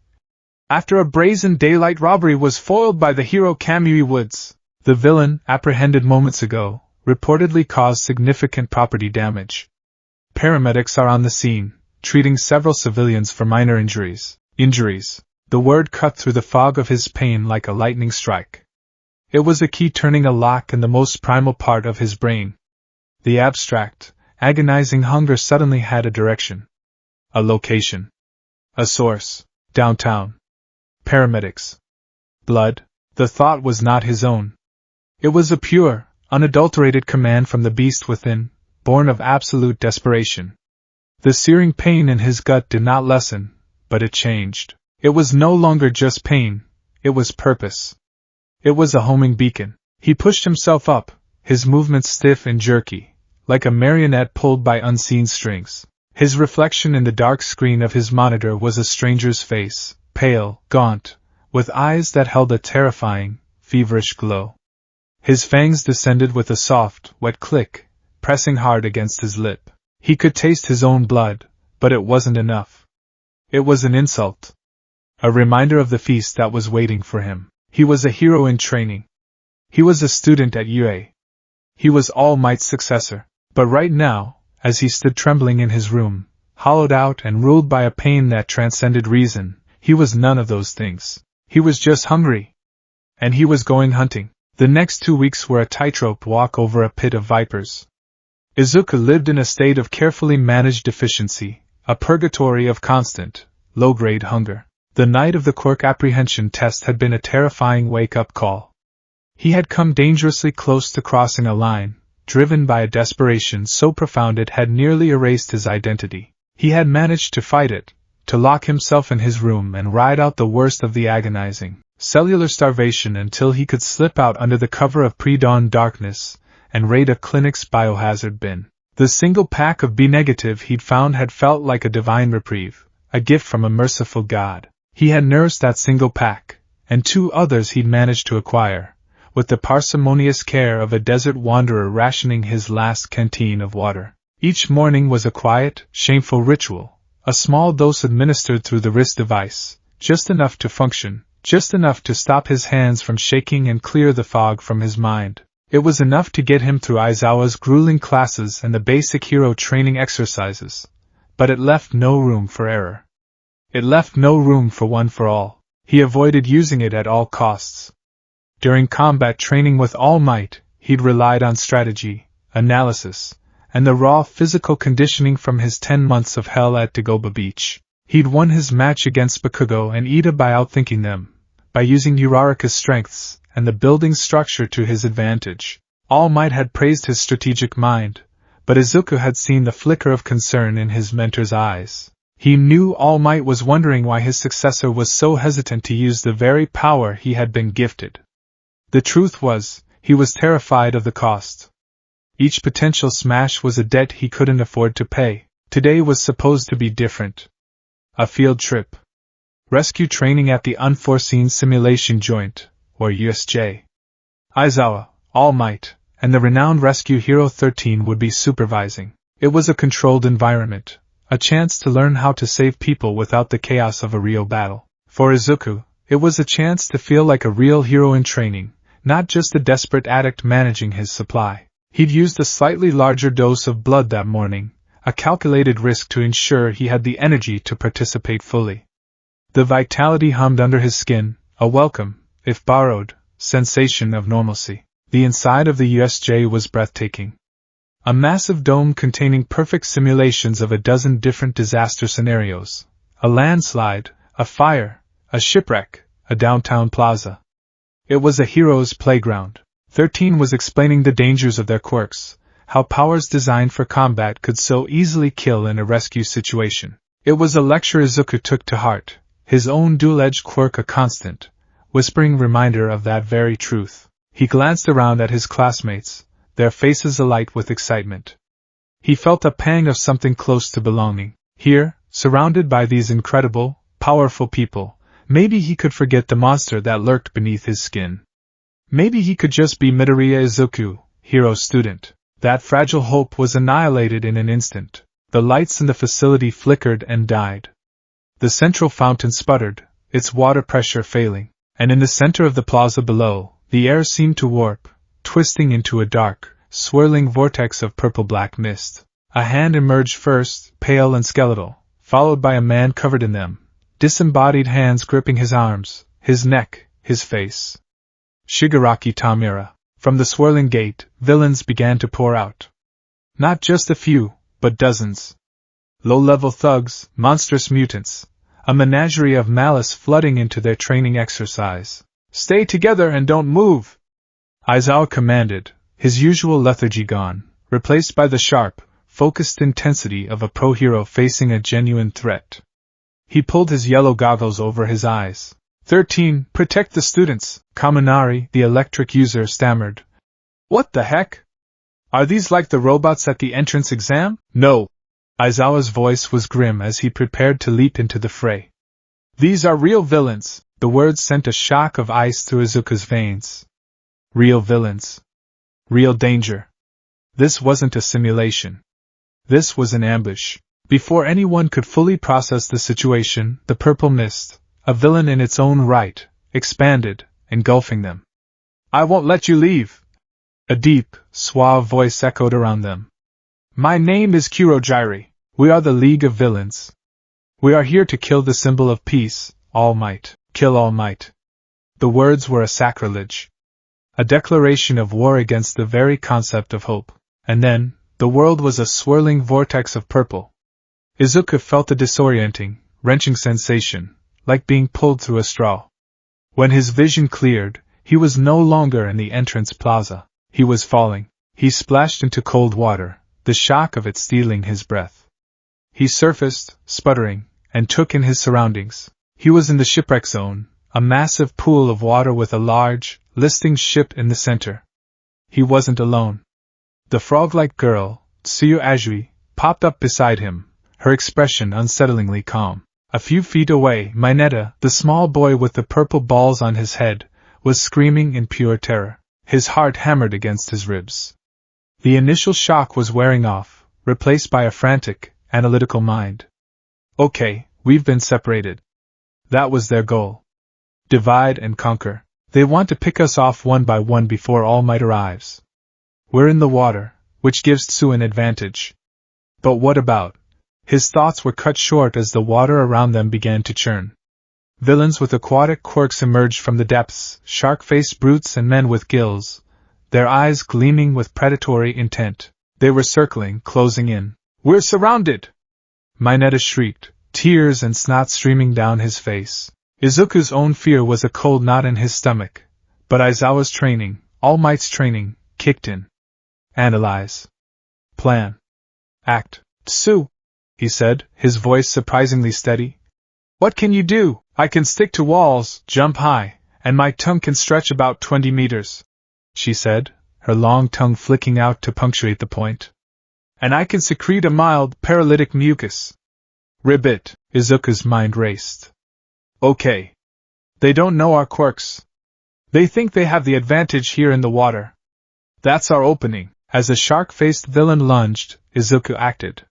"After a brazen daylight robbery was foiled by the hero Kamui Woods, the villain, apprehended moments ago, reportedly caused significant property damage. Paramedics are on the scene, treating several civilians for minor injuries. The word cut through the fog of his pain like a lightning strike. It was a key turning a lock in the most primal part of his brain. The abstract, agonizing hunger suddenly had a direction. A location. A source. Downtown. Paramedics. Blood. The thought was not his own. It was a pure, unadulterated command from the beast within, born of absolute desperation. The searing pain in his gut did not lessen, but it changed. It was no longer just pain, it was purpose. It was a homing beacon. He pushed himself up, his movements stiff and jerky, like a marionette pulled by unseen strings. His reflection in the dark screen of his monitor was a stranger's face, pale, gaunt, with eyes that held a terrifying, feverish glow. His fangs descended with a soft, wet click, pressing hard against his lip. He could taste his own blood, but it wasn't enough. It was an insult. A reminder of the feast that was waiting for him. He was a hero in training. He was a student at UA. He was All Might's successor. But right now, as he stood trembling in his room, hollowed out and ruled by a pain that transcended reason, he was none of those things. He was just hungry. And he was going hunting. The next 2 weeks were a tightrope walk over a pit of vipers. Izuku lived in a state of carefully managed deficiency, a purgatory of constant, low-grade hunger. The night of the quirk apprehension test had been a terrifying wake-up call. He had come dangerously close to crossing a line, driven by a desperation so profound it had nearly erased his identity. He had managed to fight it, to lock himself in his room and ride out the worst of the agonizing, cellular starvation until he could slip out under the cover of pre-dawn darkness and raid a clinic's biohazard bin. The single pack of B-negative he'd found had felt like a divine reprieve, a gift from a merciful God. He had nursed that single pack, and 2 others he'd managed to acquire, with the parsimonious care of a desert wanderer rationing his last canteen of water. Each morning was a quiet, shameful ritual, a small dose administered through the wrist device, just enough to function, just enough to stop his hands from shaking and clear the fog from his mind. It was enough to get him through Aizawa's grueling classes and the basic hero training exercises, but it left no room for error. It left no room for one for all. He avoided using it at all costs. During combat training with All Might, he'd relied on strategy, analysis, and the raw physical conditioning from his 10 months of hell at Dagobah Beach. He'd won his match against Bakugo and Ida by outthinking them, by using Uraraka's strengths and the building structure to his advantage. All Might had praised his strategic mind, but Izuku had seen the flicker of concern in his mentor's eyes. He knew All Might was wondering why his successor was so hesitant to use the very power he had been gifted. The truth was, he was terrified of the cost. Each potential smash was a debt he couldn't afford to pay. Today was supposed to be different. A field trip. Rescue training at the Unforeseen Simulation Joint, or USJ. Aizawa, All Might, and the renowned rescue hero 13 would be supervising. It was a controlled environment, a chance to learn how to save people without the chaos of a real battle. For Izuku, it was a chance to feel like a real hero in training, not just a desperate addict managing his supply. He'd used a slightly larger dose of blood that morning, a calculated risk to ensure he had the energy to participate fully. The vitality hummed under his skin, a welcome, if borrowed, sensation of normalcy. The inside of the USJ was breathtaking. A massive dome containing perfect simulations of a dozen different disaster scenarios. A landslide, a fire, a shipwreck, a downtown plaza. It was a hero's playground. 13 was explaining the dangers of their quirks, how powers designed for combat could so easily kill in a rescue situation. It was a lecture Izuku took to heart, his own dual-edged quirk a constant, whispering reminder of that very truth. He glanced around at his classmates, their faces alight with excitement. He felt a pang of something close to belonging. Here, surrounded by these incredible, powerful people, maybe he could forget the monster that lurked beneath his skin. Maybe he could just be Midoriya Izuku, hero student. That fragile hope was annihilated in an instant. The lights in the facility flickered and died. The central fountain sputtered, its water pressure failing, and in the center of the plaza below, the air seemed to warp, twisting into a dark, swirling vortex of purple-black mist. A hand emerged first, pale and skeletal, followed by a man covered in them, disembodied hands gripping his arms, his neck, his face. Shigaraki Tamura. From the swirling gate, villains began to pour out. Not just a few, but dozens. Low-level thugs, monstrous mutants, a menagerie of malice flooding into their training exercise. "Stay together and don't move!" Aizawa commanded, his usual lethargy gone, replaced by the sharp, focused intensity of a pro-hero facing a genuine threat. He pulled his yellow goggles over his eyes. 13, protect the students, Kaminari, the electric user, stammered. "What the heck? Are these like the robots at the entrance exam?" "No." Aizawa's voice was grim as he prepared to leap into the fray. "These are real villains." The words sent a shock of ice through Izuku's veins. Real villains. Real danger. This wasn't a simulation. This was an ambush. Before anyone could fully process the situation, the purple mist, a villain in its own right, expanded, engulfing them. "I won't let you leave!" A deep, suave voice echoed around them. "My name is Kurojiri. We are the League of Villains. We are here to kill the symbol of peace, All Might. Kill All Might." The words were a sacrilege. A declaration of war against the very concept of hope. And then, The world was a swirling vortex of purple. Izuku felt a disorienting, wrenching sensation, like being pulled through a straw. When his vision cleared, he was no longer in the entrance plaza. He was falling. He splashed into cold water, the shock of it stealing his breath. He surfaced, sputtering, and took in his surroundings. He was in the shipwreck zone, a massive pool of water with a large, listing ship in the center. He wasn't alone. The frog-like girl, Tsuyu Azui, popped up beside him, her expression unsettlingly calm. A few feet away, Mineta, the small boy with the purple balls on his head, was screaming in pure terror. His heart hammered against his ribs. The initial shock was wearing off, replaced by a frantic, analytical mind. Okay, we've been separated. That was their goal. Divide and conquer. They want to pick us off one by one before All Might arrives. We're in the water, which gives Tsu an advantage. But what about? His thoughts were cut short as the water around them began to churn. Villains with aquatic quirks emerged from the depths, shark-faced brutes and men with gills, their eyes gleaming with predatory intent. They were circling, closing in. We're surrounded! Mineta shrieked, tears and snot streaming down his face. Izuku's own fear was a cold knot in his stomach, but Aizawa's training, All Might's training, kicked in. Analyze. Plan. Act. Tsu, he said, his voice surprisingly steady. What can you do? I can stick to walls, jump high, and my tongue can stretch about 20 meters, she said, her long tongue flicking out to punctuate the point. And I can secrete a mild, paralytic mucus. Ribbit, Izuku's mind raced. Okay. They don't know our quirks. They think they have the advantage here in the water. That's our opening. As a shark-faced villain lunged, Izuku acted.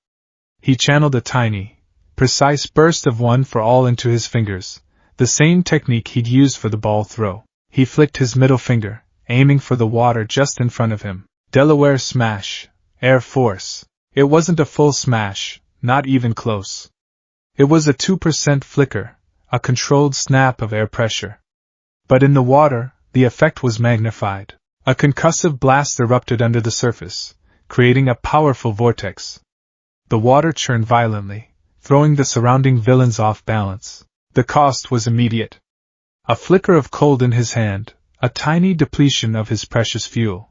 He channeled a tiny, precise burst of one for all into his fingers, the same technique he'd used for the ball throw. He flicked his middle finger, aiming for the water just in front of him. Delaware smash. Air force. It wasn't a full smash, not even close. It was a 2% flicker, a controlled snap of air pressure. But in the water, the effect was magnified. A concussive blast erupted under the surface, creating a powerful vortex. The water churned violently, throwing the surrounding villains off balance. The cost was immediate. A flicker of cold in his hand, a tiny depletion of his precious fuel.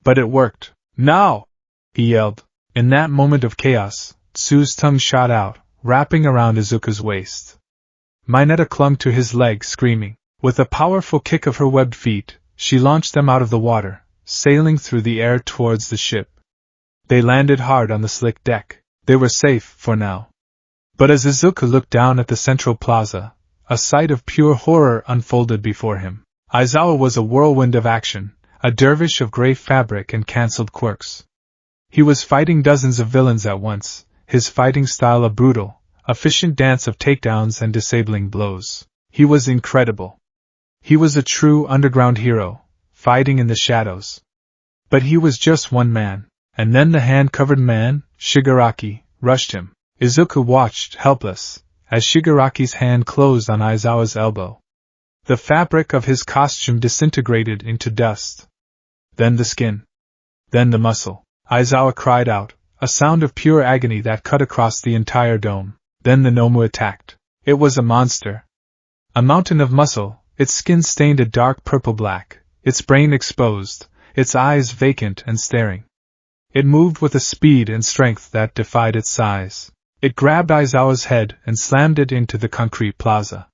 But it worked. Now! He yelled. In that moment of chaos, Tsu's tongue shot out, wrapping around Izuku's waist. Mineta clung to his leg, screaming. With a powerful kick of her webbed feet, she launched them out of the water, sailing through the air towards the ship. They landed hard on the slick deck. They were safe, for now. But as Izuku looked down at the central plaza, a sight of pure horror unfolded before him. Aizawa was a whirlwind of action, a dervish of gray fabric and cancelled quirks. He was fighting dozens of villains at once, his fighting style a brutal, efficient dance of takedowns and disabling blows. He was incredible. He was a true underground hero, fighting in the shadows. But he was just one man, and then the hand-covered man, Shigaraki, rushed him. Izuku watched, helpless, as Shigaraki's hand closed on Aizawa's elbow. The fabric of his costume disintegrated into dust. Then the skin. Then the muscle. Aizawa cried out, a sound of pure agony that cut across the entire dome. Then the Nomu attacked. It was a monster. A mountain of muscle, its skin stained a dark purple-black, its brain exposed, its eyes vacant and staring. It moved with a speed and strength that defied its size. It grabbed Aizawa's head and slammed it into the concrete plaza.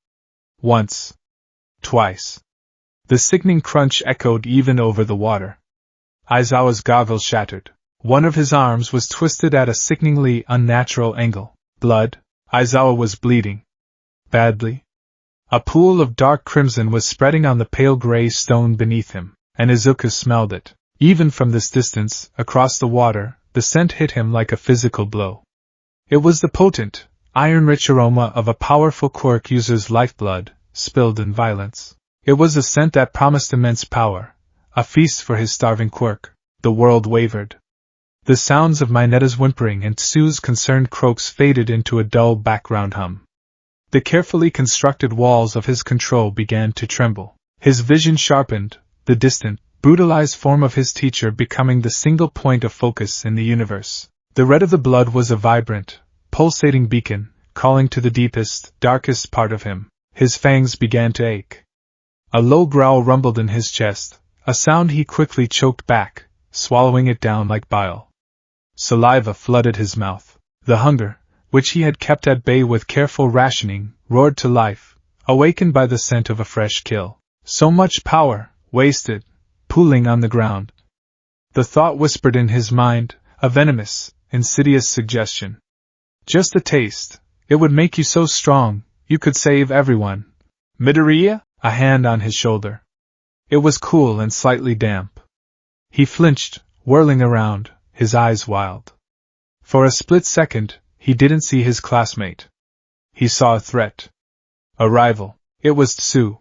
Once. Twice. The sickening crunch echoed even over the water. Aizawa's goggles shattered. One of his arms was twisted at a sickeningly unnatural angle. Blood. Aizawa was bleeding. Badly. A pool of dark crimson was spreading on the pale gray stone beneath him, and Izuku smelled it. Even from this distance, across the water, the scent hit him like a physical blow. It was the potent, iron-rich aroma of a powerful quirk user's lifeblood, spilled in violence. It was a scent that promised immense power, a feast for his starving quirk. The world wavered. The sounds of Mineta's whimpering and Tsu's concerned croaks faded into a dull background hum. The carefully constructed walls of his control began to tremble. His vision sharpened, the distant, brutalized form of his teacher becoming the single point of focus in the universe. The red of the blood was a vibrant, pulsating beacon, calling to the deepest, darkest part of him. His fangs began to ache. A low growl rumbled in his chest, a sound he quickly choked back, swallowing it down like bile. Saliva flooded his mouth. The hunger, which he had kept at bay with careful rationing, roared to life, awakened by the scent of a fresh kill. So much power, wasted, pooling on the ground. The thought whispered in his mind, a venomous, insidious suggestion. Just a taste, it would make you so strong, you could save everyone. Midoriya? A hand on his shoulder. It was cool and slightly damp. He flinched, whirling around, his eyes wild. For a split second, he didn't see his classmate. He saw a threat. A rival. It was Tsu.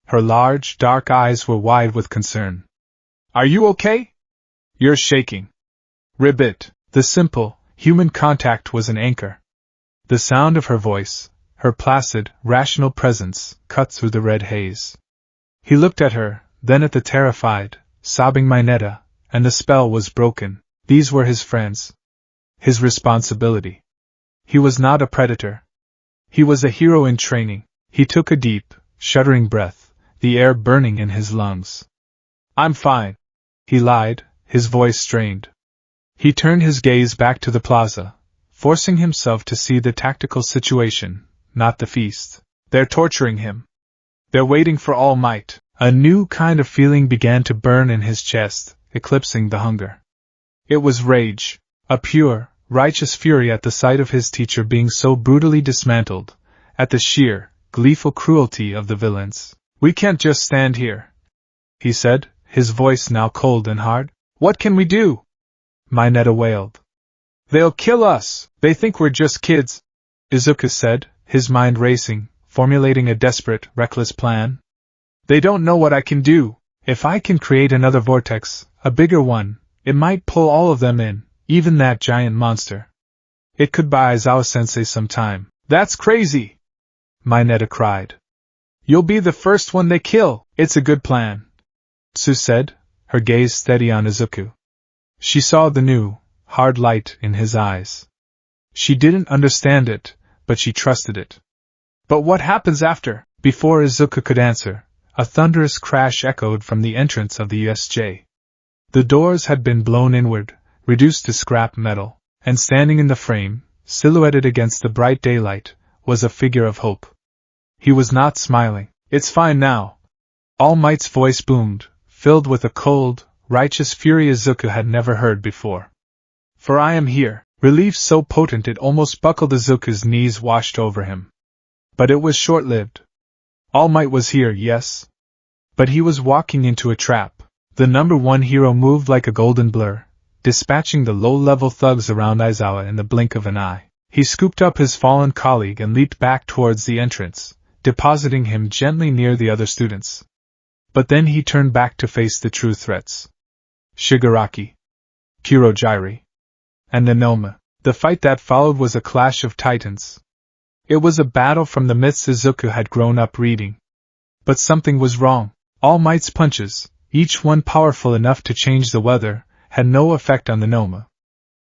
Her large, dark eyes were wide with concern. Are you okay? You're shaking. Ribbit. The simple, human contact was an anchor. The sound of her voice, her placid, rational presence, cut through the red haze. He looked at her, then at the terrified, sobbing Mineta, and the spell was broken. These were his friends. His responsibility. He was not a predator. He was a hero in training. He took a deep, shuddering breath, the air burning in his lungs. I'm fine. He lied, his voice strained. He turned his gaze back to the plaza, forcing himself to see the tactical situation, not the feast. They're torturing him. They're waiting for All Might. A new kind of feeling began to burn in his chest, eclipsing the hunger. It was rage, a pure, righteous fury at the sight of his teacher being so brutally dismantled, at the sheer, gleeful cruelty of the villains. We can't just stand here, he said, his voice now cold and hard. What can we do? Mineta wailed. They'll kill us. They think we're just kids, Izuku said, his mind racing, formulating a desperate, reckless plan. They don't know what I can do. If I can create another vortex, a bigger one, it might pull all of them in, even that giant monster. It could buy Aizawa-sensei some time. That's crazy! Mineta cried. You'll be the first one they kill. It's a good plan, Tsu said, her gaze steady on Izuku. She saw the new, hard light in his eyes. She didn't understand it, but she trusted it. But what happens after? Before Izuku could answer, a thunderous crash echoed from the entrance of the USJ. The doors had been blown inward, reduced to scrap metal, and standing in the frame, silhouetted against the bright daylight, was a figure of hope. He was not smiling. It's fine now. All Might's voice boomed, filled with a cold, righteous fury Izuku had never heard before. For I am here. Relief so potent it almost buckled Izuku's knees washed over him. But it was short-lived. All Might was here, yes. But he was walking into a trap. The number one hero moved like a golden blur, dispatching the low-level thugs around Aizawa in the blink of an eye. He scooped up his fallen colleague and leaped back towards the entrance, depositing him gently near the other students. But then he turned back to face the true threats. Shigaraki, Kurogyari, and the Noma. The fight that followed was a clash of titans. It was a battle from the myths Izuku had grown up reading. But something was wrong. All Might's punches, each one powerful enough to change the weather, had no effect on the Noma.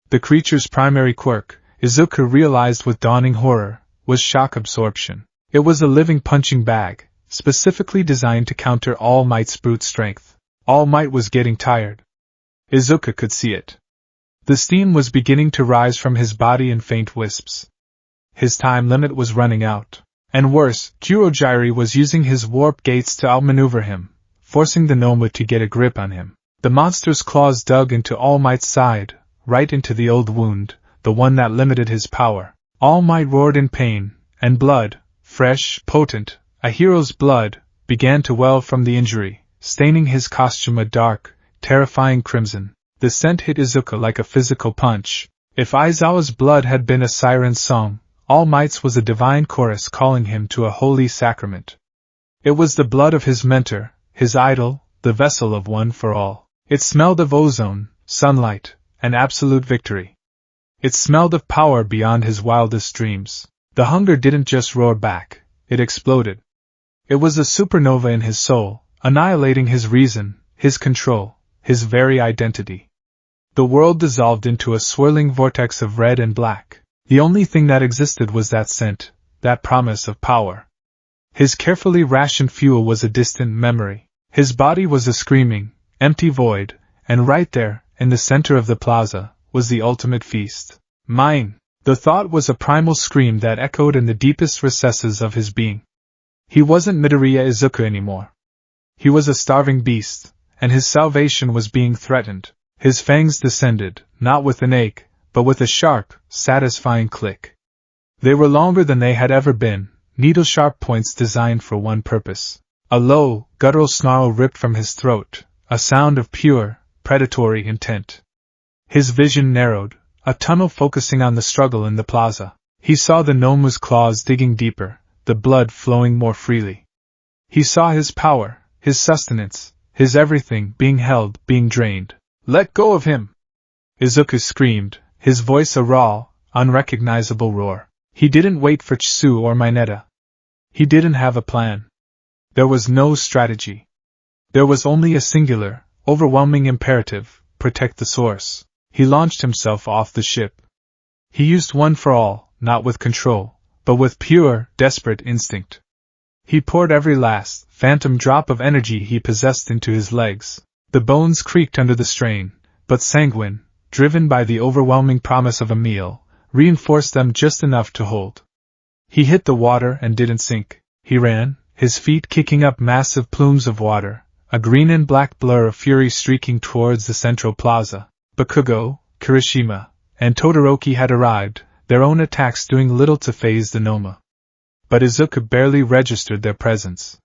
The creature's primary quirk, Izuku realized with dawning horror, was shock absorption. It was a living punching bag, specifically designed to counter All Might's brute strength. All Might was getting tired. Izuku could see it. The steam was beginning to rise from his body in faint wisps. His time limit was running out. And worse, Kurogyari was using his warp gates to outmaneuver him, forcing the Noma to get a grip on him. The monster's claws dug into All Might's side, right into the old wound, the one that limited his power. All Might roared in pain, and blood, fresh, potent, a hero's blood, began to well from the injury, staining his costume a dark, terrifying crimson. The scent hit Izuku like a physical punch. If Aizawa's blood had been a siren's song, All Might's was a divine chorus calling him to a holy sacrament. It was the blood of his mentor, his idol, the vessel of one for all. It smelled of ozone, sunlight, and absolute victory. It smelled of power beyond his wildest dreams. The hunger didn't just roar back, it exploded. It was a supernova in his soul, annihilating his reason, his control, his very identity. The world dissolved into a swirling vortex of red and black. The only thing that existed was that scent, that promise of power. His carefully rationed fuel was a distant memory. His body was a screaming, empty void, and right there, in the center of the plaza, was the ultimate feast. Mine! The thought was a primal scream that echoed in the deepest recesses of his being. He wasn't Midoriya Izuku anymore. He was a starving beast, and his salvation was being threatened. His fangs descended, not with an ache, but with a sharp, satisfying click. They were longer than they had ever been, needle-sharp points designed for one purpose. A low, guttural snarl ripped from his throat, a sound of pure, predatory intent. His vision narrowed, a tunnel focusing on the struggle in the plaza. He saw the Nomu's claws digging deeper, the blood flowing more freely. He saw his power, his sustenance, his everything being held, being drained. "Let go of him!" Izuku screamed, his voice a raw, unrecognizable roar. He didn't wait for Chisu or Mineta. He didn't have a plan. There was no strategy. There was only a singular, overwhelming imperative: protect the source. He launched himself off the ship. He used one for all, not with control, but with pure, desperate instinct. He poured every last, phantom drop of energy he possessed into his legs. The bones creaked under the strain, but sanguine, driven by the overwhelming promise of a meal, reinforced them just enough to hold. He hit the water and didn't sink. He ran, his feet kicking up massive plumes of water, a green and black blur of fury streaking towards the central plaza. Bakugo, Kirishima, and Todoroki had arrived, their own attacks doing little to faze the Noma. But Izuku barely registered their presence.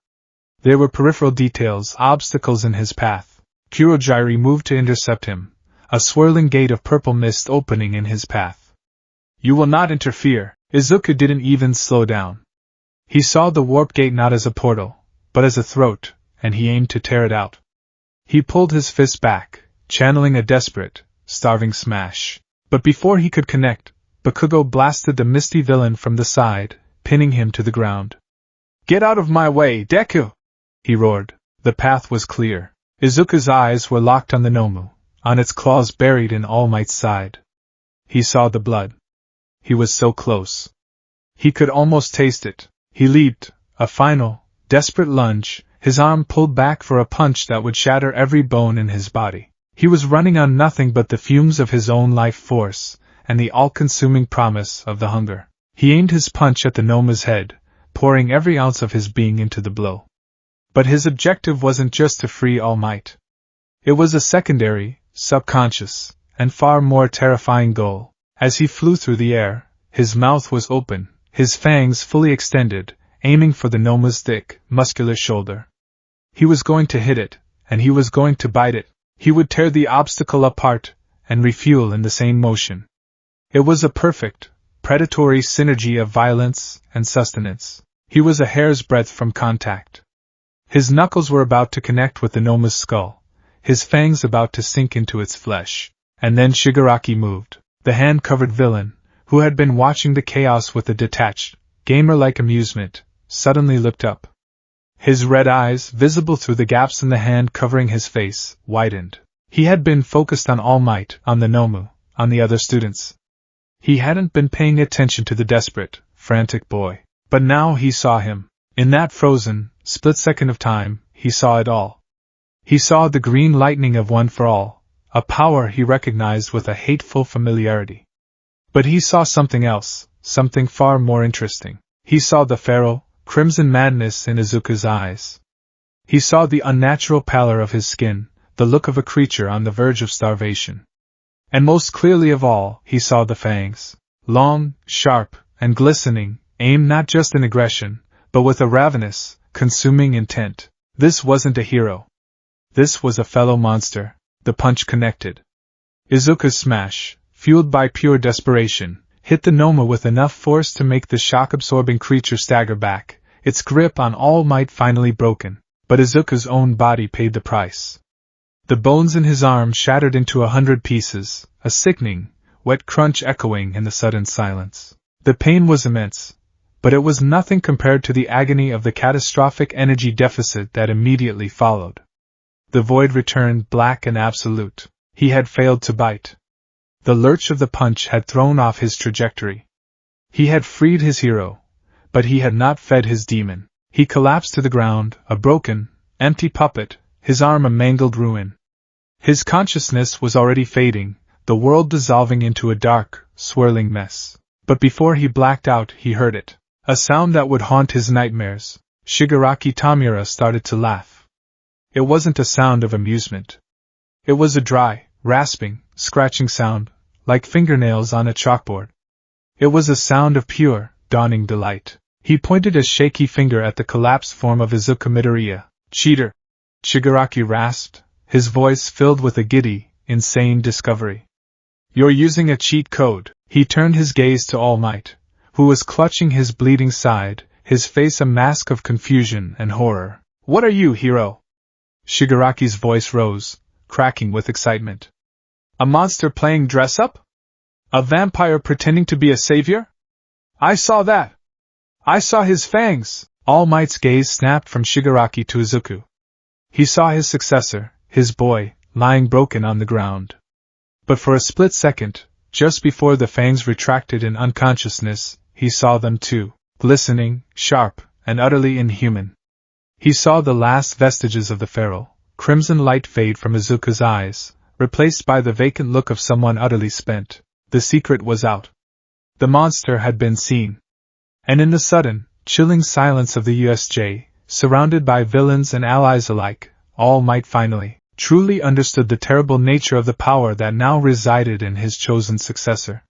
They were peripheral details, obstacles in his path. Kurogiri moved to intercept him, a swirling gate of purple mist opening in his path. "You will not interfere." Izuku didn't even slow down. He saw the warp gate not as a portal, but as a throat, and he aimed to tear it out. He pulled his fist back, channeling a desperate, starving smash. But before he could connect, Bakugo blasted the misty villain from the side, pinning him to the ground. "Get out of my way, Deku!" he roared. The path was clear. Izuku's eyes were locked on the Nomu, on its claws buried in All Might's side. He saw the blood. He was so close. He could almost taste it. He leaped, a final, desperate lunge, his arm pulled back for a punch that would shatter every bone in his body. He was running on nothing but the fumes of his own life force, and the all-consuming promise of the hunger. He aimed his punch at the Noma's head, pouring every ounce of his being into the blow. But his objective wasn't just to free All Might. It was a secondary, subconscious, and far more terrifying goal. As he flew through the air, his mouth was open, his fangs fully extended, aiming for the Noma's thick, muscular shoulder. He was going to hit it, and he was going to bite it. He would tear the obstacle apart, and refuel in the same motion. It was a perfect, predatory synergy of violence and sustenance. He was a hair's breadth from contact. His knuckles were about to connect with the Noma's skull, his fangs about to sink into its flesh. And then Shigaraki moved. The hand-covered villain, who had been watching the chaos with a detached, gamer-like amusement, suddenly looked up. His red eyes, visible through the gaps in the hand covering his face, widened. He had been focused on All Might, on the Nomu, on the other students. He hadn't been paying attention to the desperate, frantic boy. But now he saw him. In that frozen, split second of time, he saw it all. He saw the green lightning of One for All, a power he recognized with a hateful familiarity. But he saw something else, something far more interesting. He saw the feral, crimson madness in Izuku's eyes. He saw the unnatural pallor of his skin, the look of a creature on the verge of starvation. And most clearly of all, he saw the fangs. Long, sharp, and glistening, aimed not just in aggression, but with a ravenous, consuming intent. This wasn't a hero. This was a fellow monster. The punch connected. Izuku's smash, fueled by pure desperation, hit the Noma with enough force to make the shock-absorbing creature stagger back, its grip on All Might finally broken. But Izuku's own body paid the price. The bones in his arm shattered into 100 pieces, a sickening, wet crunch echoing in the sudden silence. The pain was immense, but it was nothing compared to the agony of the catastrophic energy deficit that immediately followed. The void returned black and absolute. He had failed to bite. The lurch of the punch had thrown off his trajectory. He had freed his hero, but he had not fed his demon. He collapsed to the ground, a broken, empty puppet, his arm a mangled ruin. His consciousness was already fading, the world dissolving into a dark, swirling mess. But before he blacked out, he heard it. A sound that would haunt his nightmares. Shigaraki Tamura started to laugh. It wasn't a sound of amusement. It was a dry, rasping, scratching sound, like fingernails on a chalkboard. It was a sound of pure, dawning delight. He pointed a shaky finger at the collapsed form of Izuku Midoriya. Cheater! Shigaraki rasped, his voice filled with a giddy, insane discovery. You're using a cheat code. He turned his gaze to All Might, who was clutching his bleeding side, his face a mask of confusion and horror. What are you, hero? Shigaraki's voice rose, cracking with excitement. A monster playing dress-up? A vampire pretending to be a savior? I saw that! I saw his fangs! All Might's gaze snapped from Shigaraki to Izuku. He saw his successor, his boy, lying broken on the ground. But for a split second, just before the fangs retracted in unconsciousness, he saw them too, glistening, sharp, and utterly inhuman. He saw the last vestiges of the feral, crimson light fade from Izuku's eyes, replaced by the vacant look of someone utterly spent. The secret was out. The monster had been seen. And in the sudden, chilling silence of the USJ, surrounded by villains and allies alike, All Might finally, truly understood the terrible nature of the power that now resided in his chosen successor.